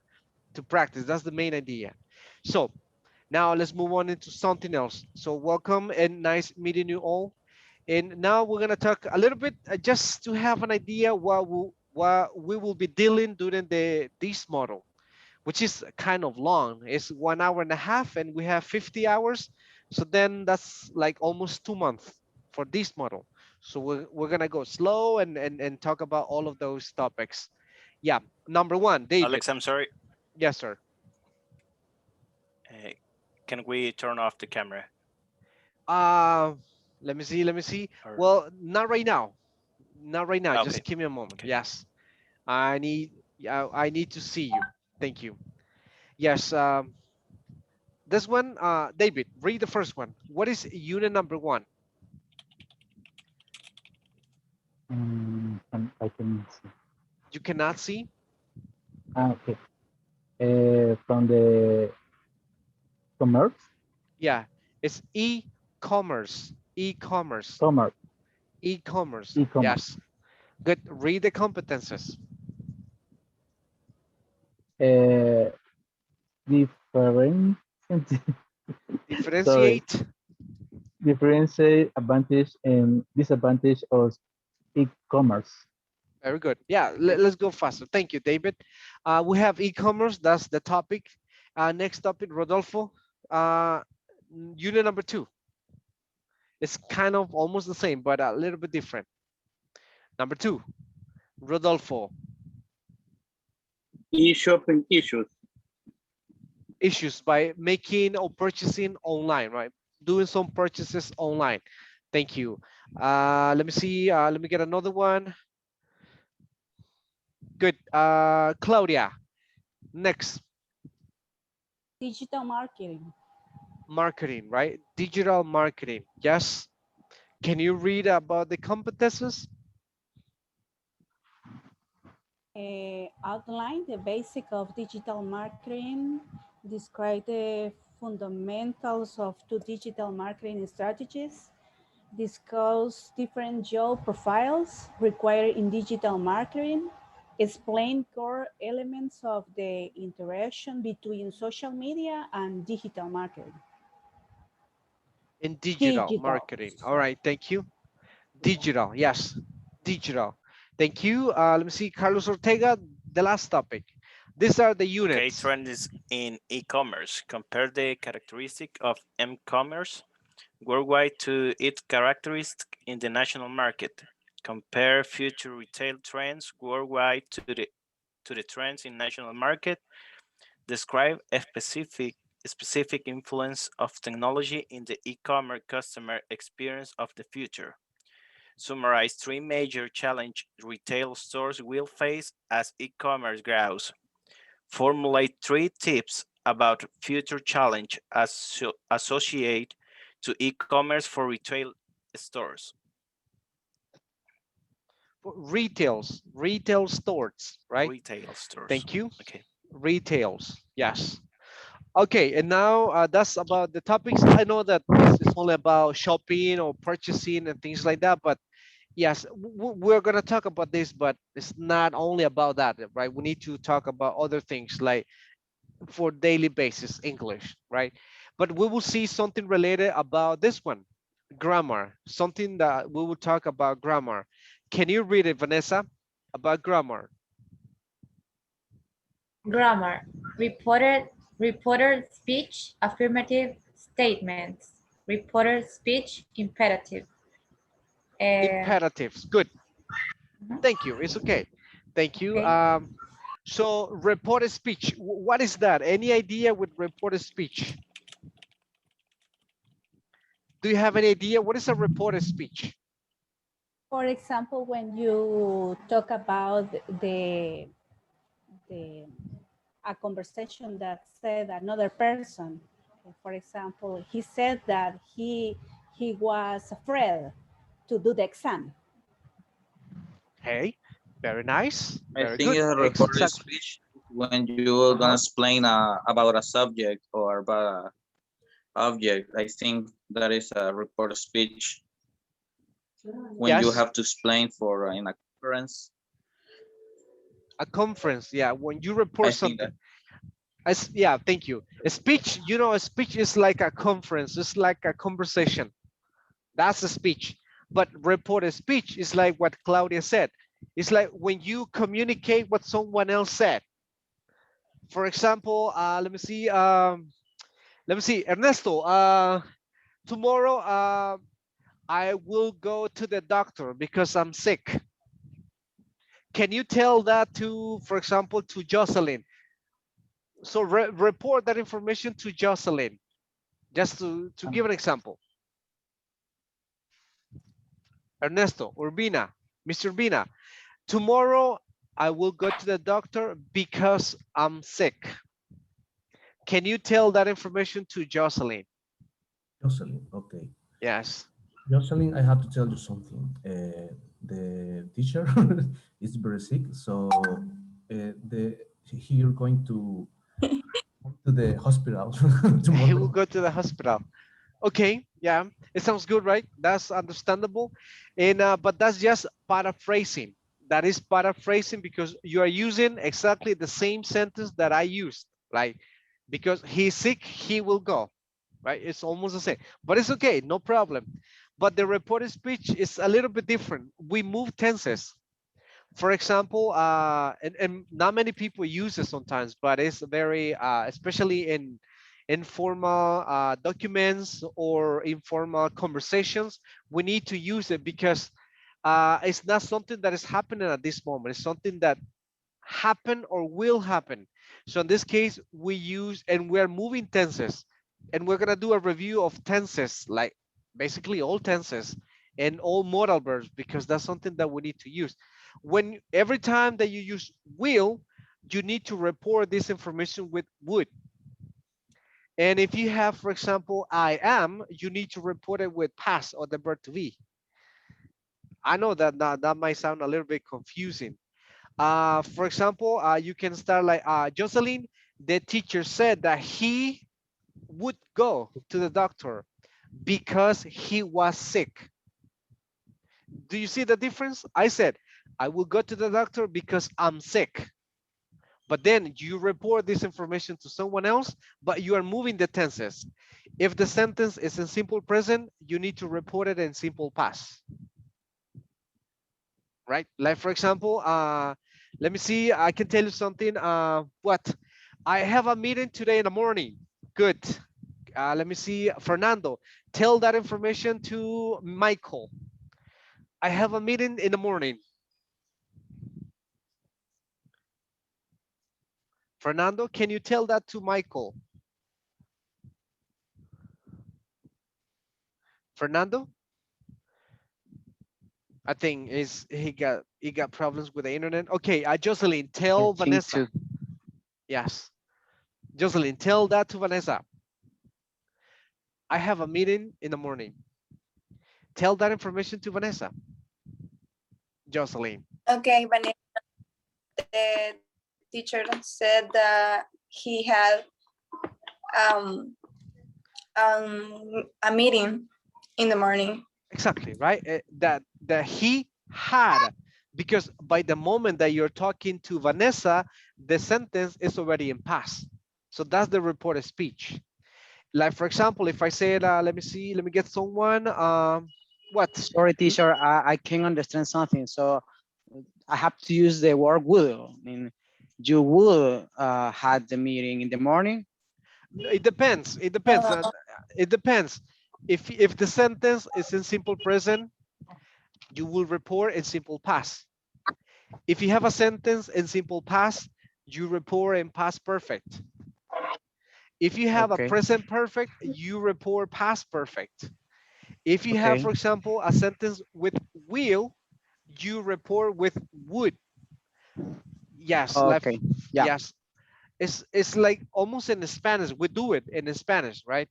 to practice, that's the main idea. So now let's move on into something else. So welcome and nice meeting you all. And now we're gonna talk a little bit just to have an idea what we will be dealing during this model, which is kind of long. It's 1 hour and a half, and we have 50 hours. So then that's like almost 2 months for this model. So we're gonna go slow and talk about all of those topics. Yeah, number one, David. Alex, I'm sorry. Yes, sir. Can we turn off the camera? Let me see. Or- Well, not right now. Not right now. Okay. Just give me a moment. Yes. I need to see you. Thank you. Yes. This one, David, read the first one. What is unit number 1? I can see. You cannot see? Okay. From the commerce. Yeah, it's e-commerce. E-commerce. Commerce. E-commerce. E-commerce. Yes. Good. Read the competences. Different. Differentiate. Differentiate advantage and disadvantage of e-commerce. Very good. Yeah, let's go faster. Thank you, David. We have e-commerce. That's the topic. Next topic, Rodolfo. Unit number 2. It's kind of almost the same, but a little bit different. Number 2, Rodolfo. E-shopping issues. Issues by making or purchasing online, right? Doing some purchases online. Thank you. Let me see. Let me get another one. Good. Claudia. Next. Digital marketing. Marketing, right? Digital marketing. Yes. Can you read about the competences? Outline the basic of digital marketing, describe the fundamentals of 2 digital marketing strategies, discuss different job profiles required in digital marketing, explain core elements of the interaction between social media and digital marketing. In digital marketing. All right, thank you. Digital, yes, digital. Thank you. Let me see, Carlos Ortega, the last topic. These are the units. Okay, trends in e-commerce. Compare the characteristic of m-commerce worldwide to its characteristic in the national market. Compare future retail trends worldwide to the trends in national market. Describe a specific influence of technology in the e-commerce customer experience of the future. Summarize 3 major challenges retail stores will face as e-commerce grows. Formulate 3 tips about future challenge associated to e-commerce for retail stores. Retail stores, right? Retail stores. Thank you. Okay. Retails, yes. Okay, and now that's about the topics. I know that it's only about shopping or purchasing and things like that, but yes, we're gonna talk about this, but it's not only about that, right? We need to talk about other things like for daily basis English, right? But we will see something related about this one, grammar, something that we will talk about grammar. Can you read it, Vanessa, about grammar? Grammar. Reported speech, affirmative statements. Reported speech, imperative. Imperatives, good. Thank you, it's okay. Thank you. Okay. So reported speech, what is that? Any idea with reported speech? Do you have any idea? What is a reported speech? For example, when you talk about a conversation that said another person, for example, he said that he was afraid to do the exam. Hey, very nice. I Very think good. it's a recorded Exactly. speech when you're gonna explain about a subject or about a object. I think that is a reported speech when you Yes. have to explain for in a conference. A conference, yeah, when you report I think something. Yeah, thank you. A speech, you know, a speech is like a conference, it's like a conversation. That's a speech. But reported speech is like what Claudia said. It's like when you communicate what someone else said. For example, let me see, Ernesto, tomorrow I will go to the doctor because I'm sick. Can you tell that to, for example, to Jocelyn? So report that information to Jocelyn, just to give an example. Ernesto, Urbina, Mr. Urbina, tomorrow I will go to the doctor because I'm sick. Can you tell that information to Jocelyn? Jocelyn, okay. Yes. Jocelyn, I have to tell you something. The teacher is very sick, so he's going to the hospital tomorrow. He will go to the hospital. Okay, yeah, it sounds good, right? That's understandable. And but that's just paraphrasing. That is paraphrasing because you are using exactly the same sentence that I used, right? Because he's sick, he will go, right? It's almost the same, but it's okay, no problem. But the reported speech is a little bit different. We move tenses. For example, and not many people use it sometimes, but it's very, especially in informal documents or informal conversations, we need to use it because it's not something that is happening at this moment. It's something that happened or will happen. So in this case, we use, and we're moving tenses, and we're gonna do a review of tenses, like basically all tenses and all modal verbs, because that's something that we need to use. When every time that you use will, you need to report this information with would. And if you have, for example, I am, you need to report it with past or the verb to be. I know that that might sound a little bit confusing. For example, you can start like, Jocelyn, the teacher said that he would go to the doctor because he was sick. Do you see the difference? I said, I will go to the doctor because I'm sick. But then you report this information to someone else, but you are moving the tenses. If the sentence is in simple present, you need to report it in simple past. Right? Like for example, let me see, I can tell you something. What? I have a meeting today in the morning. Good. Let me see, Fernando, tell that information to Michael. I have a meeting in the morning. Fernando, can you tell that to Michael? Fernando? I think he got problems with the internet. Okay, Jocelyn, tell Vanessa. Yes. Jocelyn, tell that to Vanessa. I have a meeting in the morning. Tell that information to Vanessa. Jocelyn. Okay, Vanessa. The teacher said that he had a meeting in the morning. Exactly, right? That he had, because by the moment that you're talking to Vanessa, the sentence is already in past. So that's the reported speech. Like for example, if I said, let me see, let me get someone. What? Sorry, teacher, I can't understand something. So I have to use the word would. I mean, you would had the meeting in the morning. It depends. It depends. It depends. If the sentence is in simple present, you will report in simple past. If you have a sentence in simple past, you report in past perfect. If you have a present perfect, you report past perfect. If you have, for example, a sentence with will, you report with would. Yes. Okay. Yeah. Yes. It's like almost in Spanish. We do it in Spanish, right?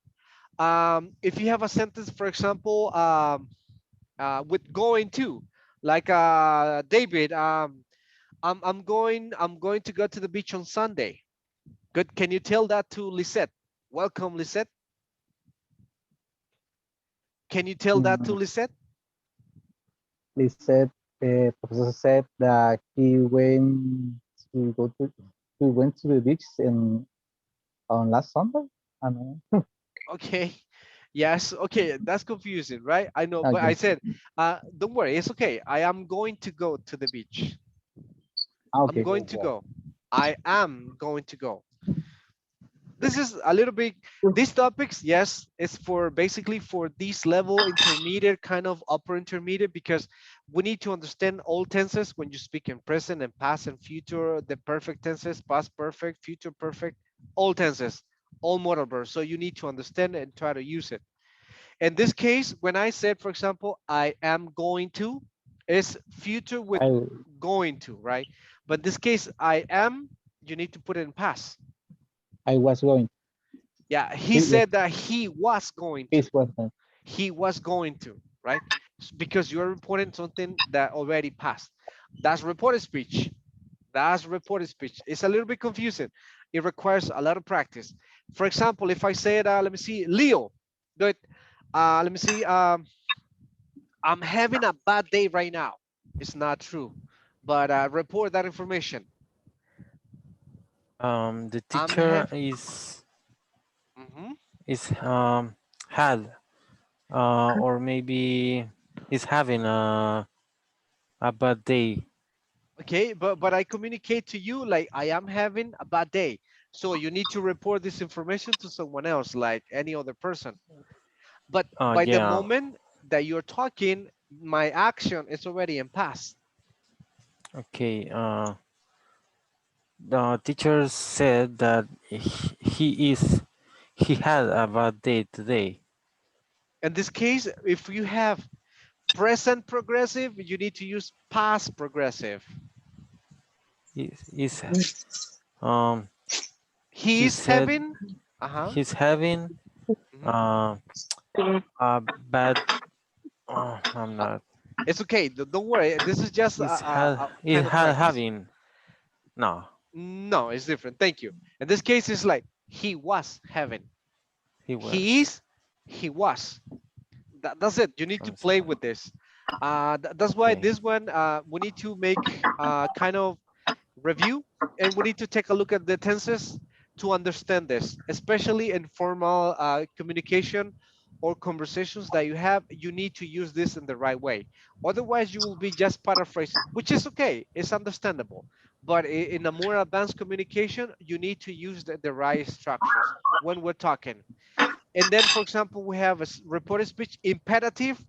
If you have a sentence, for example, with going to, like David, I'm going to go to the beach on Sunday. Good. Can you tell that to Lisette? Welcome, Lisette. Can you tell that to Lisette? Lisette, Professor said that he went to the beach on last Sunday. I don't know. Okay. Yes. Okay. That's confusing, right? I know, but I said, don't worry. It's okay. I am going to go to the beach. Okay. I'm going to go. I am going to go. This is a little bit, these topics, yes, it's for basically for this level intermediate, kind of upper intermediate, because we need to understand all tenses when you speak in present and past and future, the perfect tenses, past perfect, future perfect, all tenses, all modal verbs. So you need to understand and try to use it. In this case, when I said, for example, I am going to, is future with I going to, right? But in this case, I am, you need to put it in past. I was going. Yeah, he He was said that he was going to. his was not. He was going to, right? Because you're reporting something that already passed. That's reported speech. That's reported speech. It's a little bit confusing. It requires a lot of practice. For example, if I said, let me see, Leo, good. Let me see, I'm having a bad day right now. It's not true, but report that information. The I'm teacher having. is had or maybe is having a bad day. Okay, but I communicate to you like I am having a bad day. So you need to report this information to someone else, like any other person. But by the Yeah. moment that you're talking, my action is already in past. Okay. The teacher said that he had a bad day today. In this case, if you have present progressive, you need to use past progressive. Is He he is said having. he's having a bad. Oh, I'm not. It's okay. Don't worry. This is just a It kind of had practice. having. No. No, it's different. Thank you. In this case, it's like he was having. He was. He is. He was. That's it. You need to play with this. That's why this one we need to make kind of review, and we need to take a look at the tenses to understand this, especially in formal communication or conversations that you have. You need to use this in the right way. Otherwise, you will be just paraphrasing, which is okay. It's understandable. But in a more advanced communication, you need to use the right structures when we're talking. And then, for example, we have a reported speech imperative,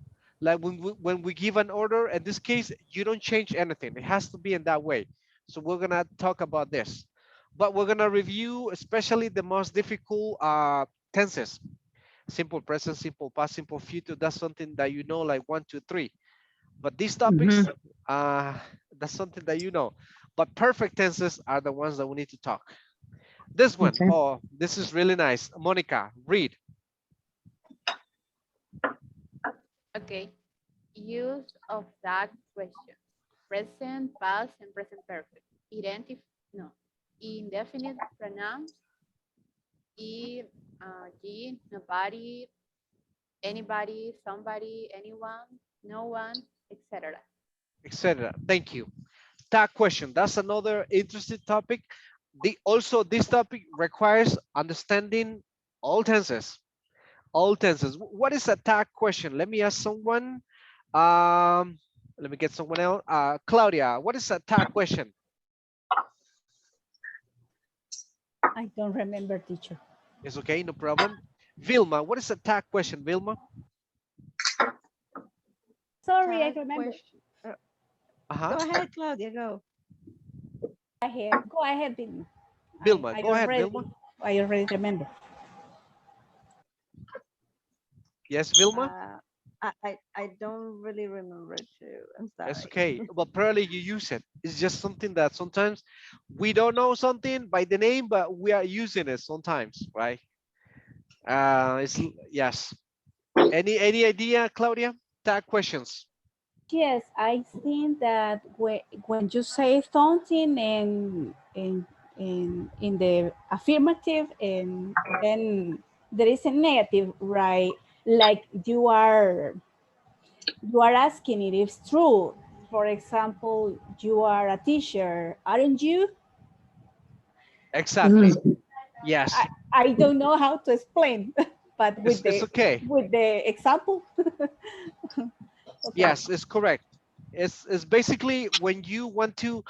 like when we give an order. In this case, you don't change anything. It has to be in that way. So we're gonna talk about this, but we're gonna review especially the most difficult tenses: simple present, simple past, simple future. That's something that you know, like 1, 2, 3. But these topics, that's something that you know. But perfect tenses are the ones that we need to talk. This one, oh, this is really nice. Monica, read. Okay. Use of that question. Present, past, and present perfect. Indefinite pronouns. He, nobody, anybody, somebody, anyone, no one, etc. Etc. Thank you. Tag question. That's another interesting topic. Also, this topic requires understanding all tenses. All tenses. What is a tag question? Let me ask someone. Let me get someone else. Claudia, what is a tag question? I don't remember, teacher. It's okay, no problem. Vilma, what is a tag question, Vilma? Sorry, I remember. Uh-huh. Go ahead, Claudia, go. Go ahead, Vilma. Vilma, go ahead, Vilma. I already remember. Yes, Vilma? I don't really remember too. I'm sorry. That's okay. Well, probably you use it. It's just something that sometimes we don't know something by the name, but we are using it sometimes, right? Yes. Any idea, Claudia? Tag questions. Yes, I think that when you say something in the affirmative, and then there is a negative, right? Like you are asking it if it's true. For example, you are a teacher, aren't you? Exactly. Yes. I don't know how to explain, but It's okay. with the example. Yes, it's correct. It's basically when you want to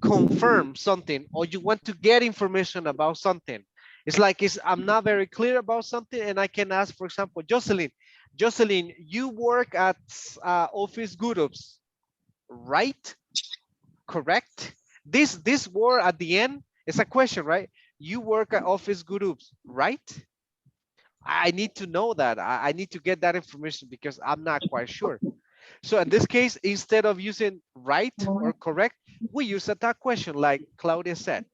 confirm something or you want to get information about something. It's like I'm not very clear about something, and I can ask, for example, Jocelyn, you work at Office Gurus. right, correct. This word at the end is a question, right? You work at office groups, right? I need to know that. I need to get that information because I'm not quite sure. So in this case, instead of using right or correct, we use a tag question like Claudia said.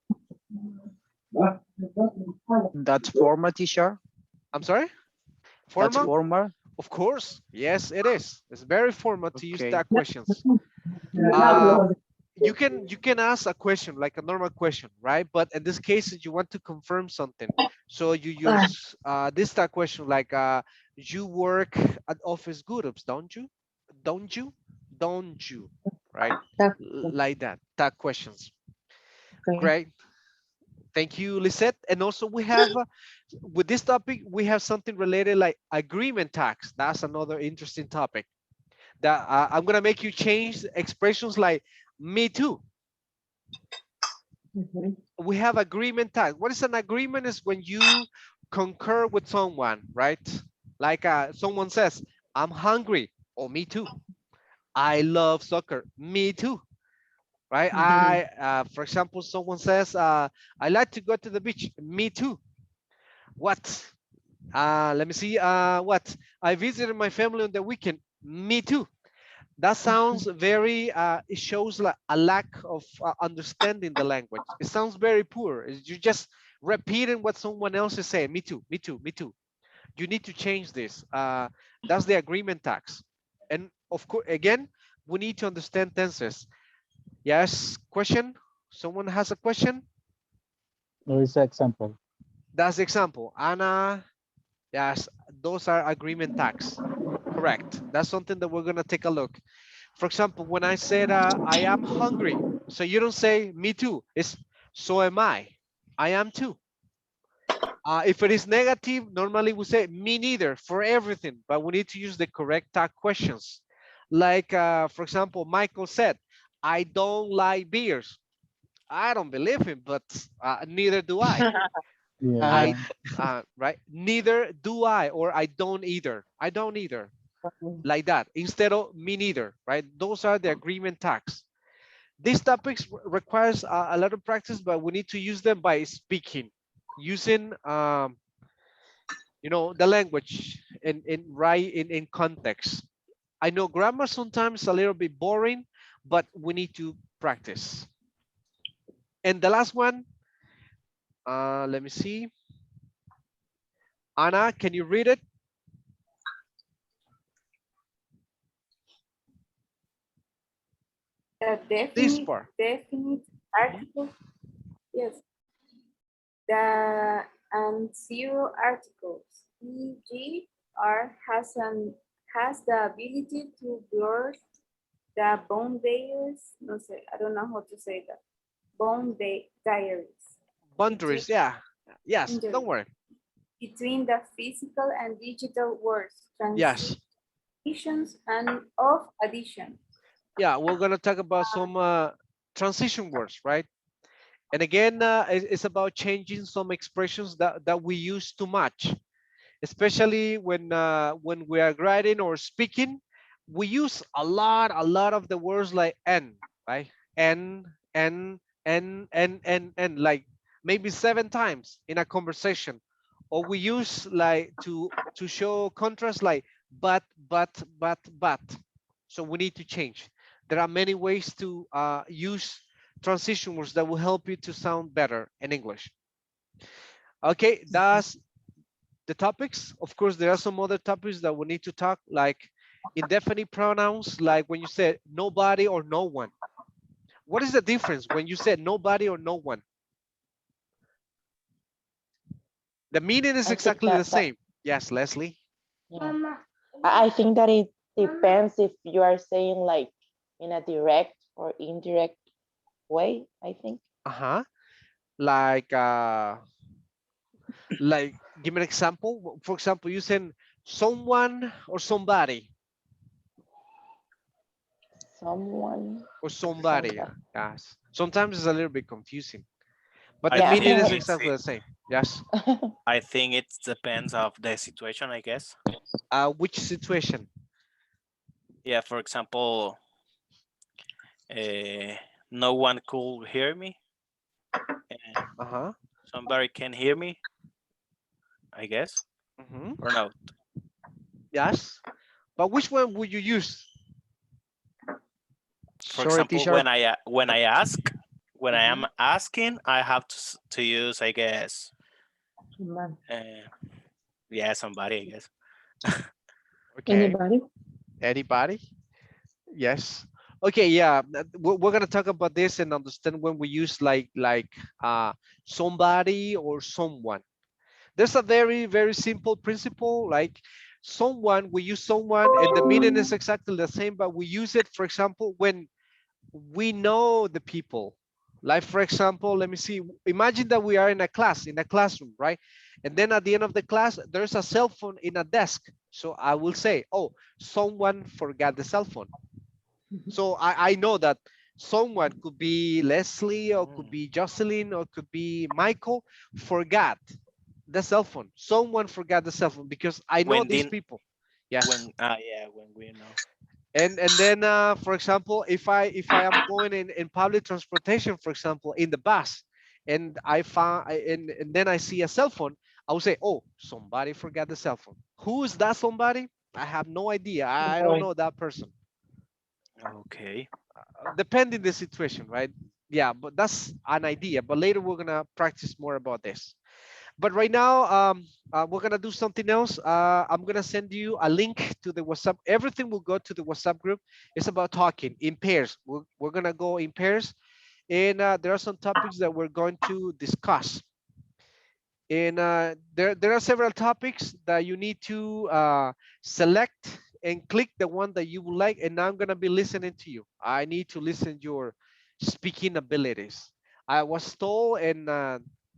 That's formal, teacher. I'm sorry? That's Formal? formal. Of course. Yes, it is. It's very formal to use Okay. tag questions. You can ask a question like a normal question, right? But in this case, you want to confirm something. So you use this tag question like you work at office groups, don't you? Don't you? Don't you? Right? Like that. Tag questions. Great. Thank you, Lisette. And also we have, with this topic, we have something related like agreement tax. That's another interesting topic. That I'm gonna make you change expressions like me too. We have agreement tax. What is an agreement? Is when you concur with someone, right? Like someone says, I'm hungry. Oh, me too. I love soccer. Me too. Right? For example, someone says, I like to go to the beach. Me too. What? Let me see. What? I visited my family on the weekend. Me too. That sounds very, it shows like a lack of understanding the language. It sounds very poor. You're just repeating what someone else is saying. Me too, me too, me too. You need to change this. That's the agreement tax. And of course, again, we need to understand tenses. Yes, question? Someone has a question? There is an example. That's the example. Anna, yes, those are agreement tags. Correct. That's something that we're going to take a look. For example, when I said I am hungry, so you don't say me too. It's so am I. I am too. If it is negative, normally we say me neither for everything, but we need to use the correct tag questions. Like, for example, Michael said, I don't like beers. I don't believe him, but neither do I. Yeah. Right? Neither do I, or I don't either. I don't either. Like that, instead of me neither, right? Those are the agreement tags. These topics requires a lot of practice, but we need to use them by speaking, using, you know, the language in context. I know grammar sometimes a little bit boring, but we need to practice. And the last one, let me see. Anna, can you read it? The This part. definite article, yes. The and zero articles, e.g., has the ability to blur the boundaries. No sé, I don't know how to say that. Boundaries, yeah. Yes, don't worry. Between the physical and digital words, Yes. transitions and of addition. Yeah, we're gonna talk about some transition words, right? And again, it's about changing some expressions that we use too much, especially when we are writing or speaking. We use a lot of the words like n, right? N, like maybe 7 times in a conversation. Or we use like to show contrast like but. So we need to change. There are many ways to use transition words that will help you to sound better in English. Okay, that's the topics. Of course, there are some other topics that we need to talk, like indefinite pronouns, like when you said nobody or no one. What is the difference when you said nobody or no one? The meaning is exactly the same. Yes, Leslie. I think that it depends if you are saying like in a direct or indirect way, I think. Like give me an example. For example, you said someone or somebody. Someone or somebody. Yes. Sometimes it's a little bit confusing, but I the think meaning is it's- exactly the same. Yes. I think it depends of the situation, I guess. Which situation? Yeah, for example, no one could hear me. And somebody can hear me, I guess, or no? Yes, but which one would you use? For Sorry, example, teacher. when I ask, when I am asking, I have to use, I guess, yeah, somebody, I guess. Okay. Anybody? Anybody? Yes. Okay, yeah. We're gonna talk about this and understand when we use like somebody or someone. There's a very simple principle, like someone, we use someone and the meaning is exactly the same, but we use it, for example, when we know the people. Like, for example, let me see, imagine that we are in a classroom, right? And then at the end of the class, there's a cell phone in a desk. So I will say, oh, someone forgot the cell phone. So I know that someone could be Leslie or could be Jocelyn or could be Michael forgot the cell phone. Someone forgot the cell phone because I know When these did people. Yeah. yeah, when we know. And then for example, if I am going in public transportation, for example, in the bus, and and then I see a cell phone, I will say, oh, somebody forgot the cell phone. Who is that somebody? I have no idea. I don't know that person. Okay. Depending the situation, right? Yeah, but that's an idea. But later we're gonna practice more about this. But right now, we're gonna do something else. I'm gonna send you a link to the WhatsApp. Everything will go to the WhatsApp group. It's about talking in pairs. We're gonna go in pairs, and there are some topics that we're going to discuss. And there are several topics that you need to select and click the one that you would like. And now I'm gonna be listening to you. I need to listen your speaking abilities. I was told and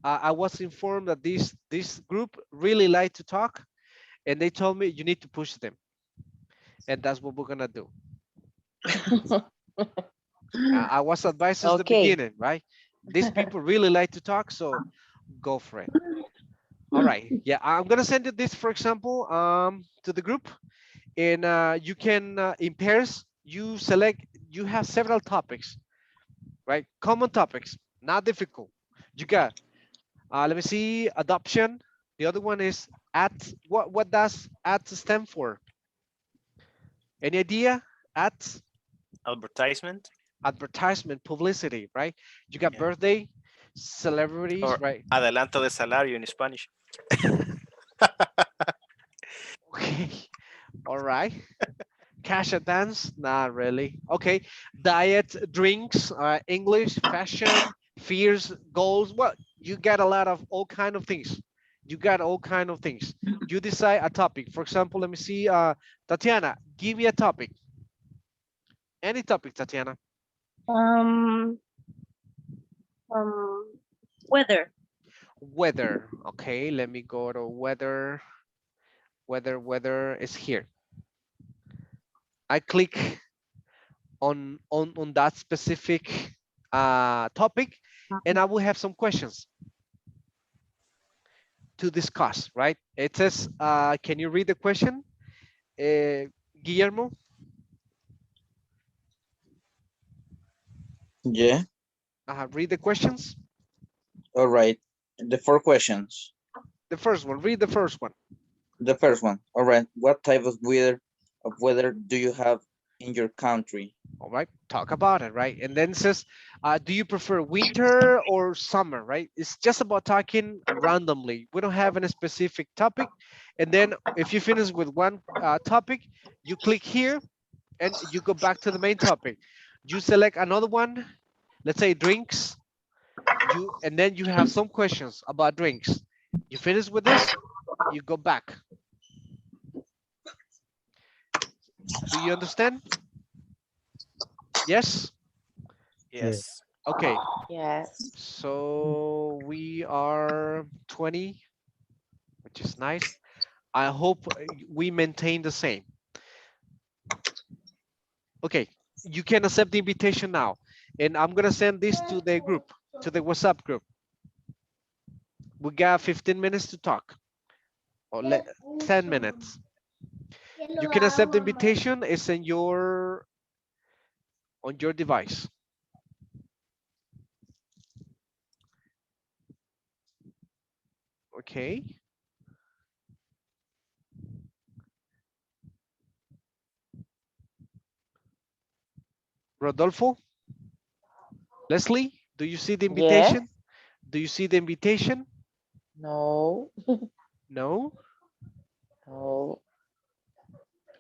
I was informed that this group really like to talk, and they told me you need to push them, and that's what we're gonna do. I was advised since the beginning, right? These people really like to talk, so go for it. All right, yeah, I'm gonna send you this, for example, to the group, and you can in pairs you select. You have several topics, right? Common topics, not difficult. You got let me see, adoption. The other one is at. What does at stand for? Any idea? At Advertisement. Advertisement, publicity, right? You got birthday, celebrities, Or right? adelanto de salario in Spanish. Okay, all right. Cash advance, not really. Okay, diet, drinks, English, fashion, fears, goals. Well, you got a lot of all kind of things. You got all kind of things. You decide a topic. For example, let me see, Tatiana, give me a topic. Any topic, Tatiana. Weather. Weather. Okay, let me go to weather. Weather is here. I click on that specific topic, and I will have some questions to discuss, right? It says, can you read the question, Guillermo? Yeah. Read the questions. All right. The 4 questions. The first one, read the first one. The first one. All right. What type of weather do you have in your country? All right, talk about it, right? And then it says, do you prefer winter or summer, right? It's just about talking randomly. We don't have any specific topic. And then if you finish with one topic, you click here and you go back to the main topic. You select another one, let's say drinks, and then you have some questions about drinks. You finish with this, you go back. Do you understand? Yes? Yes. Okay. Yes. So we are 20, which is nice. I hope we maintain the same. Okay, you can accept the invitation now. And I'm gonna send this to the group, to the WhatsApp group. We got 15 minutes to talk, or 10 minutes. You can accept the invitation, it's in your, on your device. Okay. Rodolfo? Leslie, do you see the invitation? Yes. Do you see the invitation? No. No? No.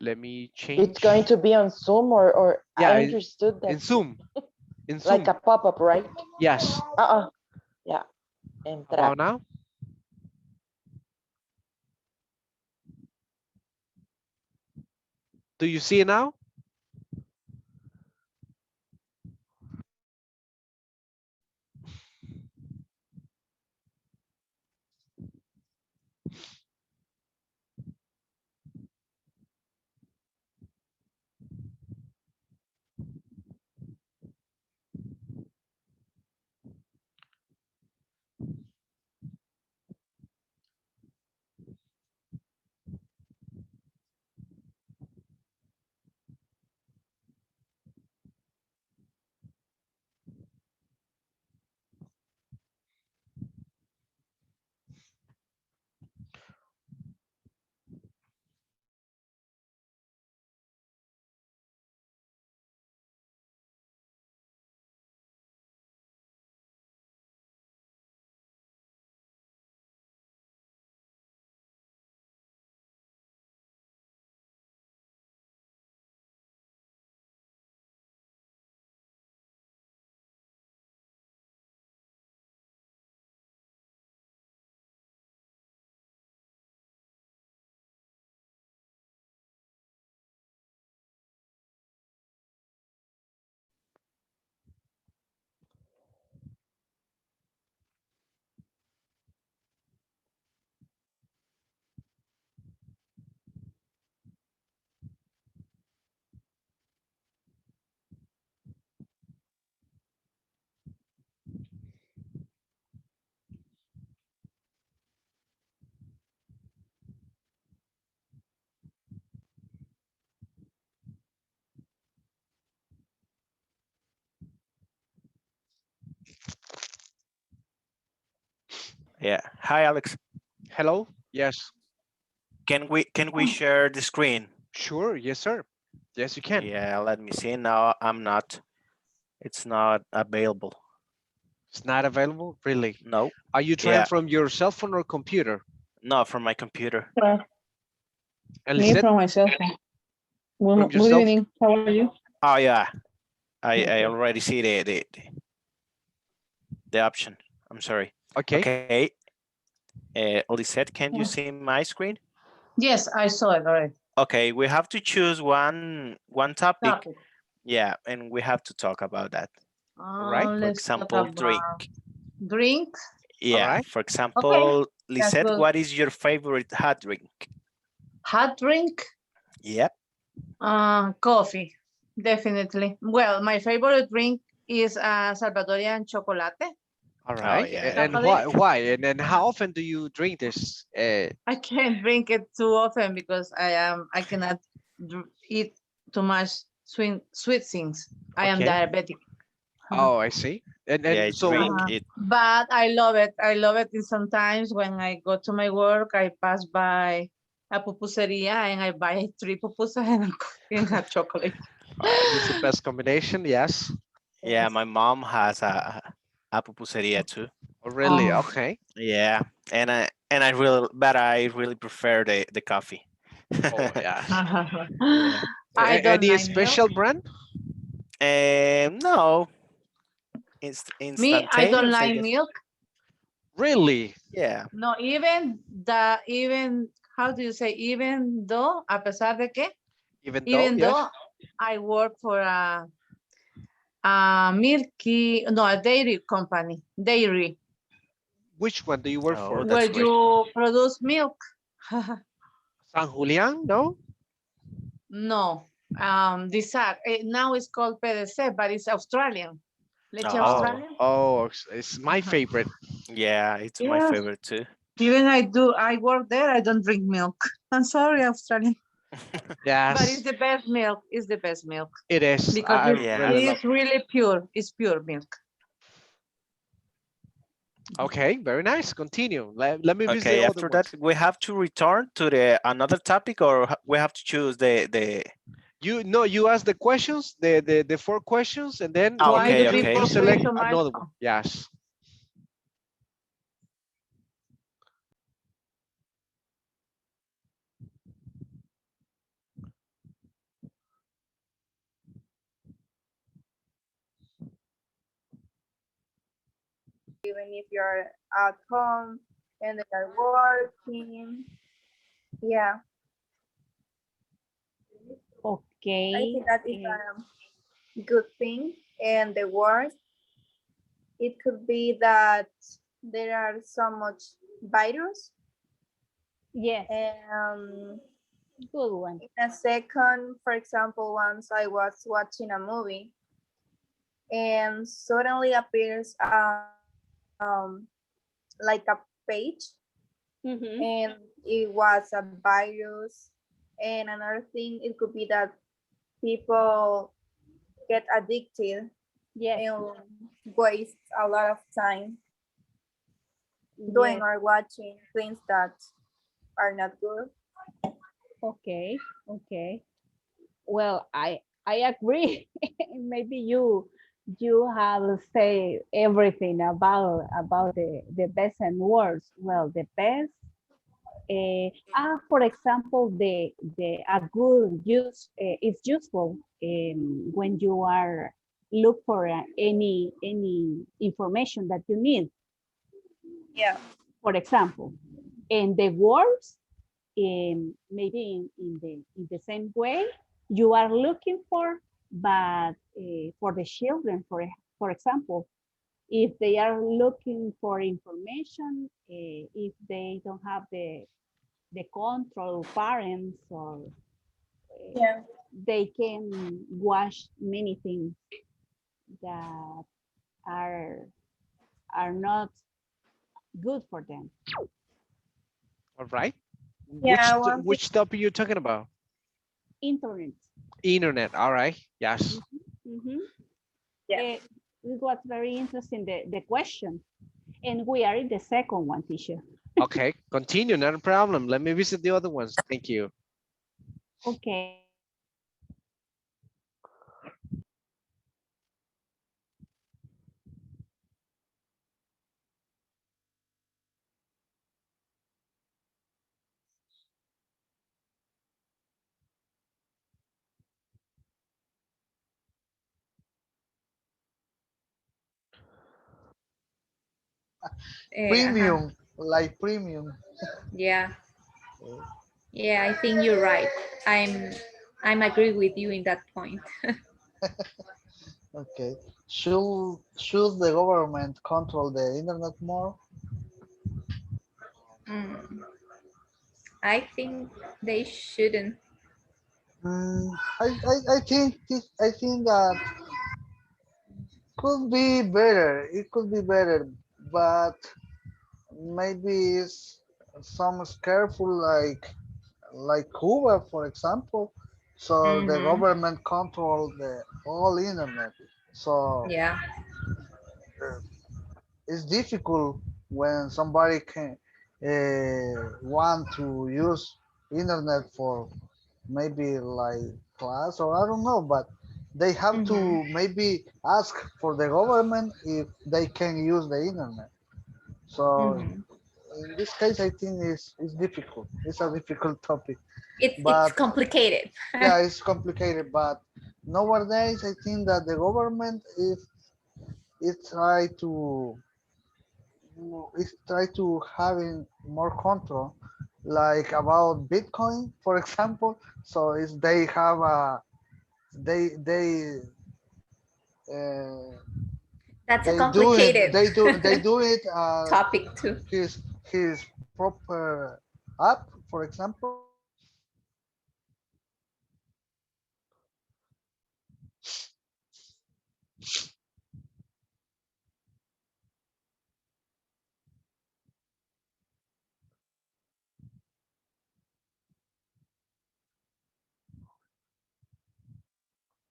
Let me change. It's going to be on Zoom or Yeah, I understood that. in Zoom. In Zoom. Like a pop-up, right? Yes. Yeah. Entrar. About now? Do you see it now? Yeah. Hi, Alex. Hello? Yes. Can we share the screen? Sure. Yes, sir. Yes, you can. Yeah, let me see. No, I'm not. It's not available. It's not available? Really? No. Are you trying Yeah. from your cell phone or computer? No, from my computer. And Me from my cell phone. From Good yourself? evening. How are you? Oh yeah. I already see the option. I'm sorry. Okay. Okay. Lisette, can you see my screen? Yes, I saw it already. Okay, we have to choose one topic. Topic. Yeah, and we have to talk about that. Right. For Let's talk example, about drink. drinks. Yeah. right. For example, Lisette, good. what is your favorite hot drink? Hot drink. Yep. Coffee, definitely. Well, my favorite drink is Salvadorian chocolate. All right. yeah. And why? Why? And then how often do you drink this? I can't drink it too often because I cannot eat too much sweet things. I am Okay. diabetic. Oh, I see. And Yeah, so drink it. But I love it. I love it. And sometimes when I go to my work, I pass by a pupuseria and I buy 3 pupusas and a chocolate. it's the best combination. Yes. Yeah, my mom has a pupuseria too. Oh, really? Oh. Okay. Yeah, and I really prefer the coffee. Oh, yeah. I don't Any like special milk. brand? No. Me, I don't Instantaneous, I like guess. milk. Really? Yeah. No, even how do you say, even though, a pesar de que, Even though, yes. I work for a dairy company, dairy. Which one do you work for? Where you produce milk. San Julian, no? No, now it's called PDC, but it's Australian. Leche Australian. Oh, it's my favorite. Yeah, it's my Yes. favorite too. Even I work there, I don't drink milk. I'm sorry, Australian. But it's Yes, the best milk. It's the best milk it is. because I it really love. is really pure. It's pure milk. Okay, very nice. Continue. Let me visit Okay, the other after that, ones. we have to return to the another topic, or we have to choose the. You ask the questions, the four questions, and then Why Okay, the you people okay. select question mark? another one. Yes. Even if you're at home and they are working. Yeah, I Okay. think that is a good thing. And the worst, it could be that there are so much virus. Yes, Um, good one. in a second, for example, once I was watching a movie and suddenly appears like a page Mm-hmm. and it was a virus. And another thing, it could be that people get addicted Yes, and waste a lot of time doing yes. or watching things that are not good. Okay, okay. Well, I agree. Maybe you have say everything about the best and worst. Well, the best. For example, the a good use is useful when you are look for any information that you need. Yeah. For example, and the worst, maybe in the same way you are looking for, but for the children, for example, if they are looking for information, if they don't have the control parents, or Yeah. they can watch many things that are are not good for them. All right. Yeah, one thing. Which topic you talking about? Internet. Internet. All right. Yes. Mhm. Yeah. It was very interesting, the question. And we are in the second one, teacher. Okay. Continue. Not a problem. Let me visit the other ones. Thank you. Okay. Uh-huh. Premium, like premium. Yeah. Yeah, I think you're right. I'm agree with you in that point. Okay. Should the government control the internet more? Mm, I think they shouldn't. I think that could be better. It could be better, but maybe it's some careful like Cuba, for example. So the Mm-hmm. government control the whole internet. So Yeah. uh, it's difficult when somebody can want to use internet for maybe like class or I don't know, but they have Mm-hmm. to maybe ask for the government if they can use the internet. So Mm-hmm. in this case, I think it's difficult. It's a difficult topic, It's but complicated. yeah, it's complicated. But nowadays, I think that the government is try to having more control, like about Bitcoin, for example. So is they have a they uh, That's a complicated they do it topic too. his proper app, for example.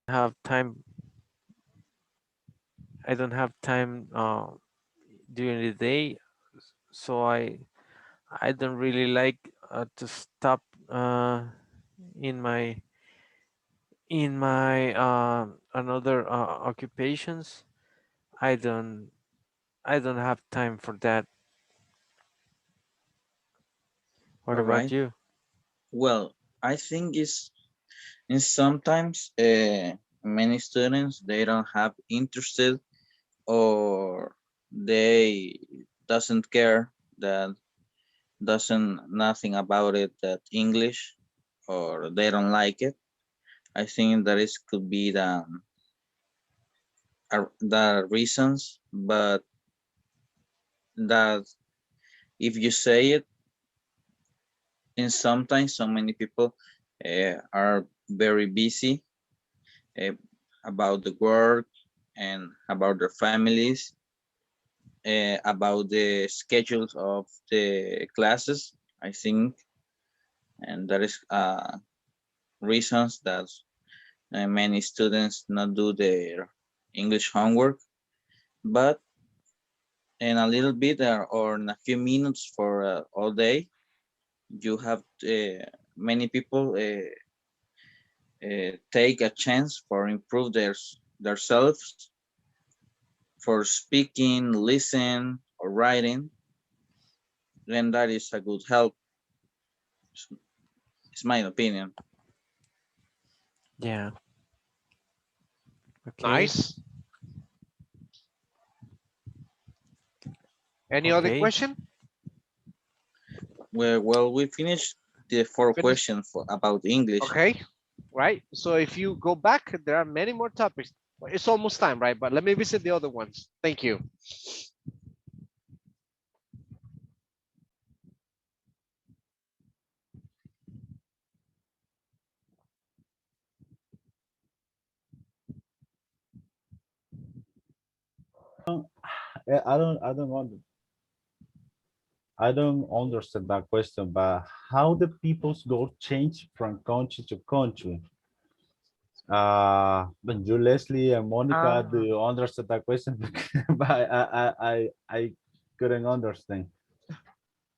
have time. I don't have time during the day, so I don't really like to stop in my another occupations. I don't I don't have time for that. What All about right. you? Well, I think it's and sometimes many students they don't have interested or they doesn't care that doesn't nothing about it that English or they don't like it. I think that is could be the reasons, but that if you say it, and sometimes so many people are very busy uh, about the work and about their families, about the schedules of the classes, I think, and that is reasons that many students not do their English homework, but in a little bit or in a few minutes for all day, you have many people take a chance for improve themselves for speaking, listen, or writing, then that is a good help. It's my opinion. Yeah. Okay. Nice. Any other Okay. question? Well, we finished the four Finish? questions about English. Okay, right. So if you go back, there are many more topics. It's almost time, right? But let me visit the other ones. Thank you. I don't understand that question, but how the people's goal change from country to country? When you, Leslie and Monica, do you understand that question? But I couldn't understand.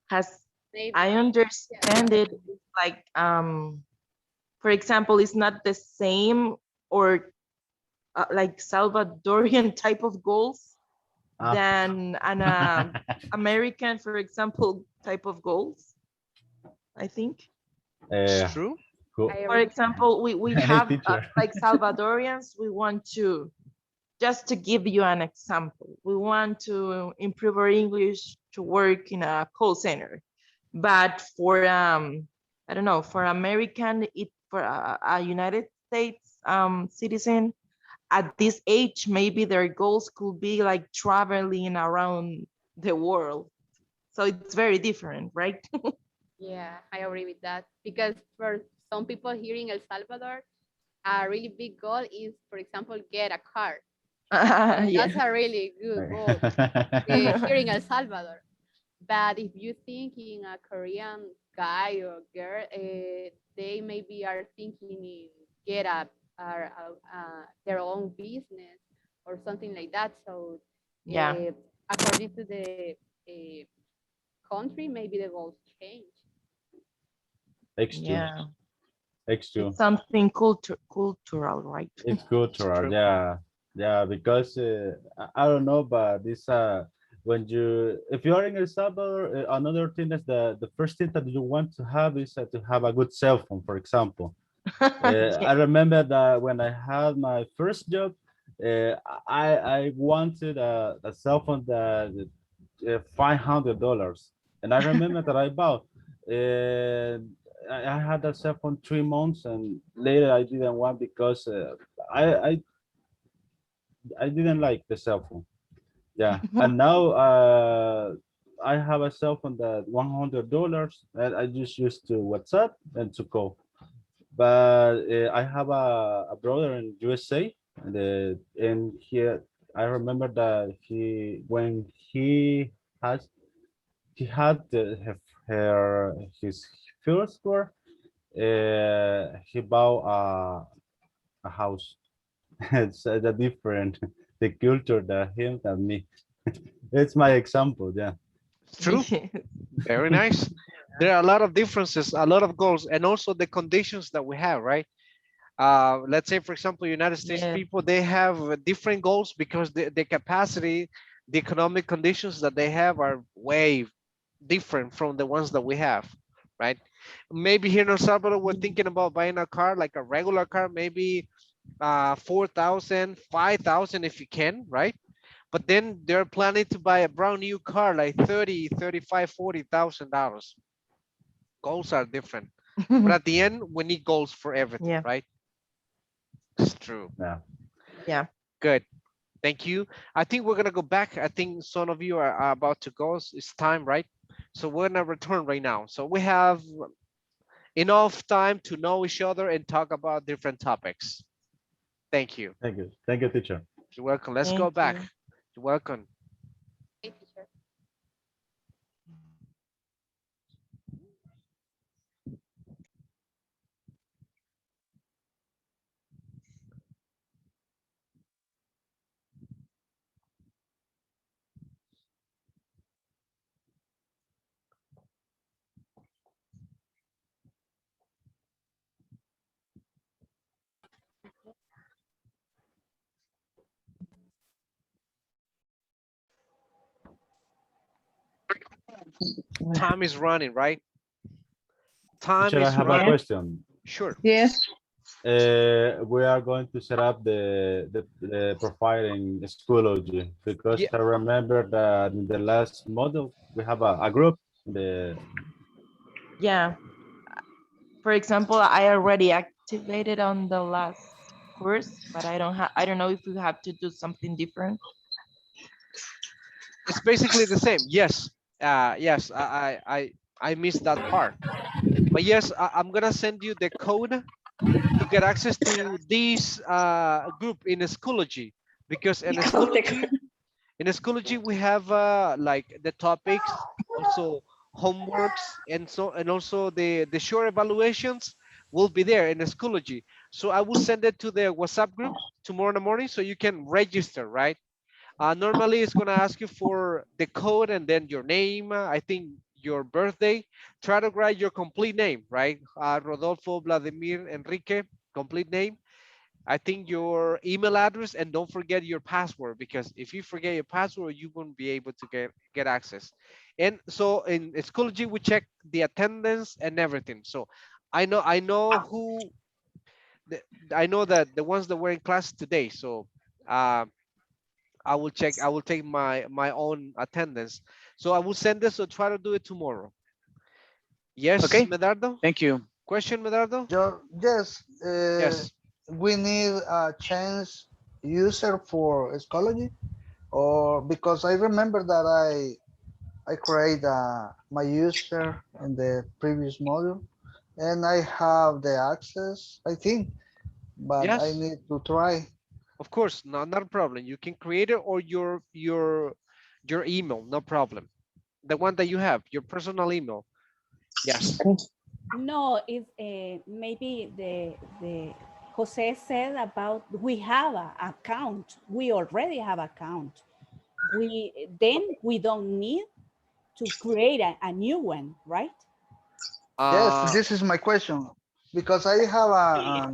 As Maybe. I understand it, it's like, for example, it's not the same or like Salvadorian type of goals than an American, for example, type of goals, I think. It's true. Cool. For example, we Hey, have teacher. like Salvadorians, we want to, just to give you an example, we want to improve our English to work in a call center. But for I don't know, for American, for a United States citizen at this age, maybe their goals could be like traveling around the world. So it's very different, right? Yeah, I agree with that. Because for some people here in El Salvador, a really big goal is, for example, get a car. Yeah. That's a really good goal here in El Salvador. But if you think in a Korean guy or girl, they maybe are thinking in get their own business or something like that. So Yeah. according to the uh, country, maybe the goals change. X2. Yeah. X2. It's something cultural, right? It's cultural, yeah, yeah. Because I don't know, but this when you if you are in El Salvador, another thing is the first thing that you want to have is to have a good cell phone, for example. I remember that when I had my first job, I wanted a cell phone that $500, and I remember that I bought. And I had that cell phone 3 months, and later I didn't want because I, I I didn't like the cell phone. Yeah, and now I have a cell phone that $100, and I just use to WhatsApp and to call. But I have a brother in USA, and here I remember that when has he had his first car, he bought a house. It's a different the culture that him and me. It's my example, yeah. It's true. Very nice. There are a lot of differences, a lot of goals, and also the conditions that we have, right? Let's say, for example, United States Yeah. people, they have different goals because the capacity, the economic conditions that they have are way different from the ones that we have, right? Maybe here in El Salvador, we're thinking about buying a car, like a regular car, maybe 4,000, 5,000 if you can, right? But then they're planning to buy a brand new car, like 30, 35, $40,000. Goals are different. But at the end, we need goals for everything, Yeah. right? It's true. Yeah. Yeah. Good. Thank you. I think we're gonna go back. I think some of you are about to go. It's time, right? So we're gonna return right now. So we have enough time to know each other and talk about different topics. Thank you. Thank you. Thank you, teacher. You're welcome. Let's go Thank back. you. You're welcome. Okay, teacher. Time is running, right? Time Teacher, I is have a running. question. Sure. Yes. We are going to set up the profile in Schoology because Yeah. I remember that in the last module we have a group. Yeah. For example, I already activated on the last course, but I don't know if we have to do something different. It's basically the same. Yes. Yes. I missed that part. But yes, I'm gonna send you the code to get access to this group in Schoology, because in Schoology we have like the topics, also homeworks, and also the short evaluations will be there in Schoology. So I will send it to the WhatsApp group tomorrow in the morning so you can register, right? Normally it's gonna ask you for the code and then your name, I think your birthday. Try to write your complete name, right? Rodolfo Vladimir Enrique, complete name. I think your email address, and don't forget your password, because if you forget your password, you won't be able to get access. And so in Schoology, we check the attendance and everything. So I know who, I know that the ones that were in class today. So I will check, I will take my own attendance. So I will send this, so try to do it tomorrow. Yes, Okay. Medardo? Thank you. Question, Medardo? Yes, Yes. we need a change user for Schoology, or because I remember that I create my user in the previous module and I have the access, I think, but I Yes, need to try. of course, not a problem. You can create it, or your email, no problem. The one that you have, your personal email. Yes. No, it's maybe the Jose said about we have an account. We already have account. We don't need to create a new one, right? Yes, this is my question because I have a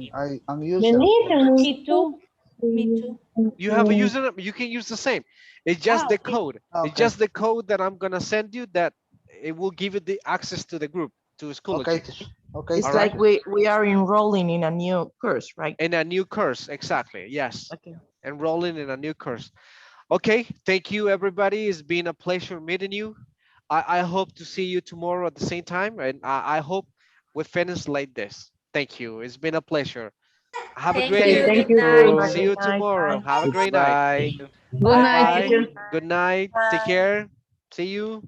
user. Me too. Me too. You have a user, you can use the same. It's just the Okay. code. It's Okay. just the code that I'm gonna send you, that it will give you the access to the group, to Schoology. Okay. It's All like right. we are enrolling in a new course, right? In a new course, exactly. Yes. Okay. Enrolling in a new course. Okay, thank you everybody. It's been a pleasure meeting you. I hope to see you tomorrow at the same time, and I hope we finish like this. Thank you. It's been a pleasure. Have a Thank great you. evening. Good night. See you tomorrow. Have a great night. Bye. Good night, Bye. teacher. Good night. Take care. See you.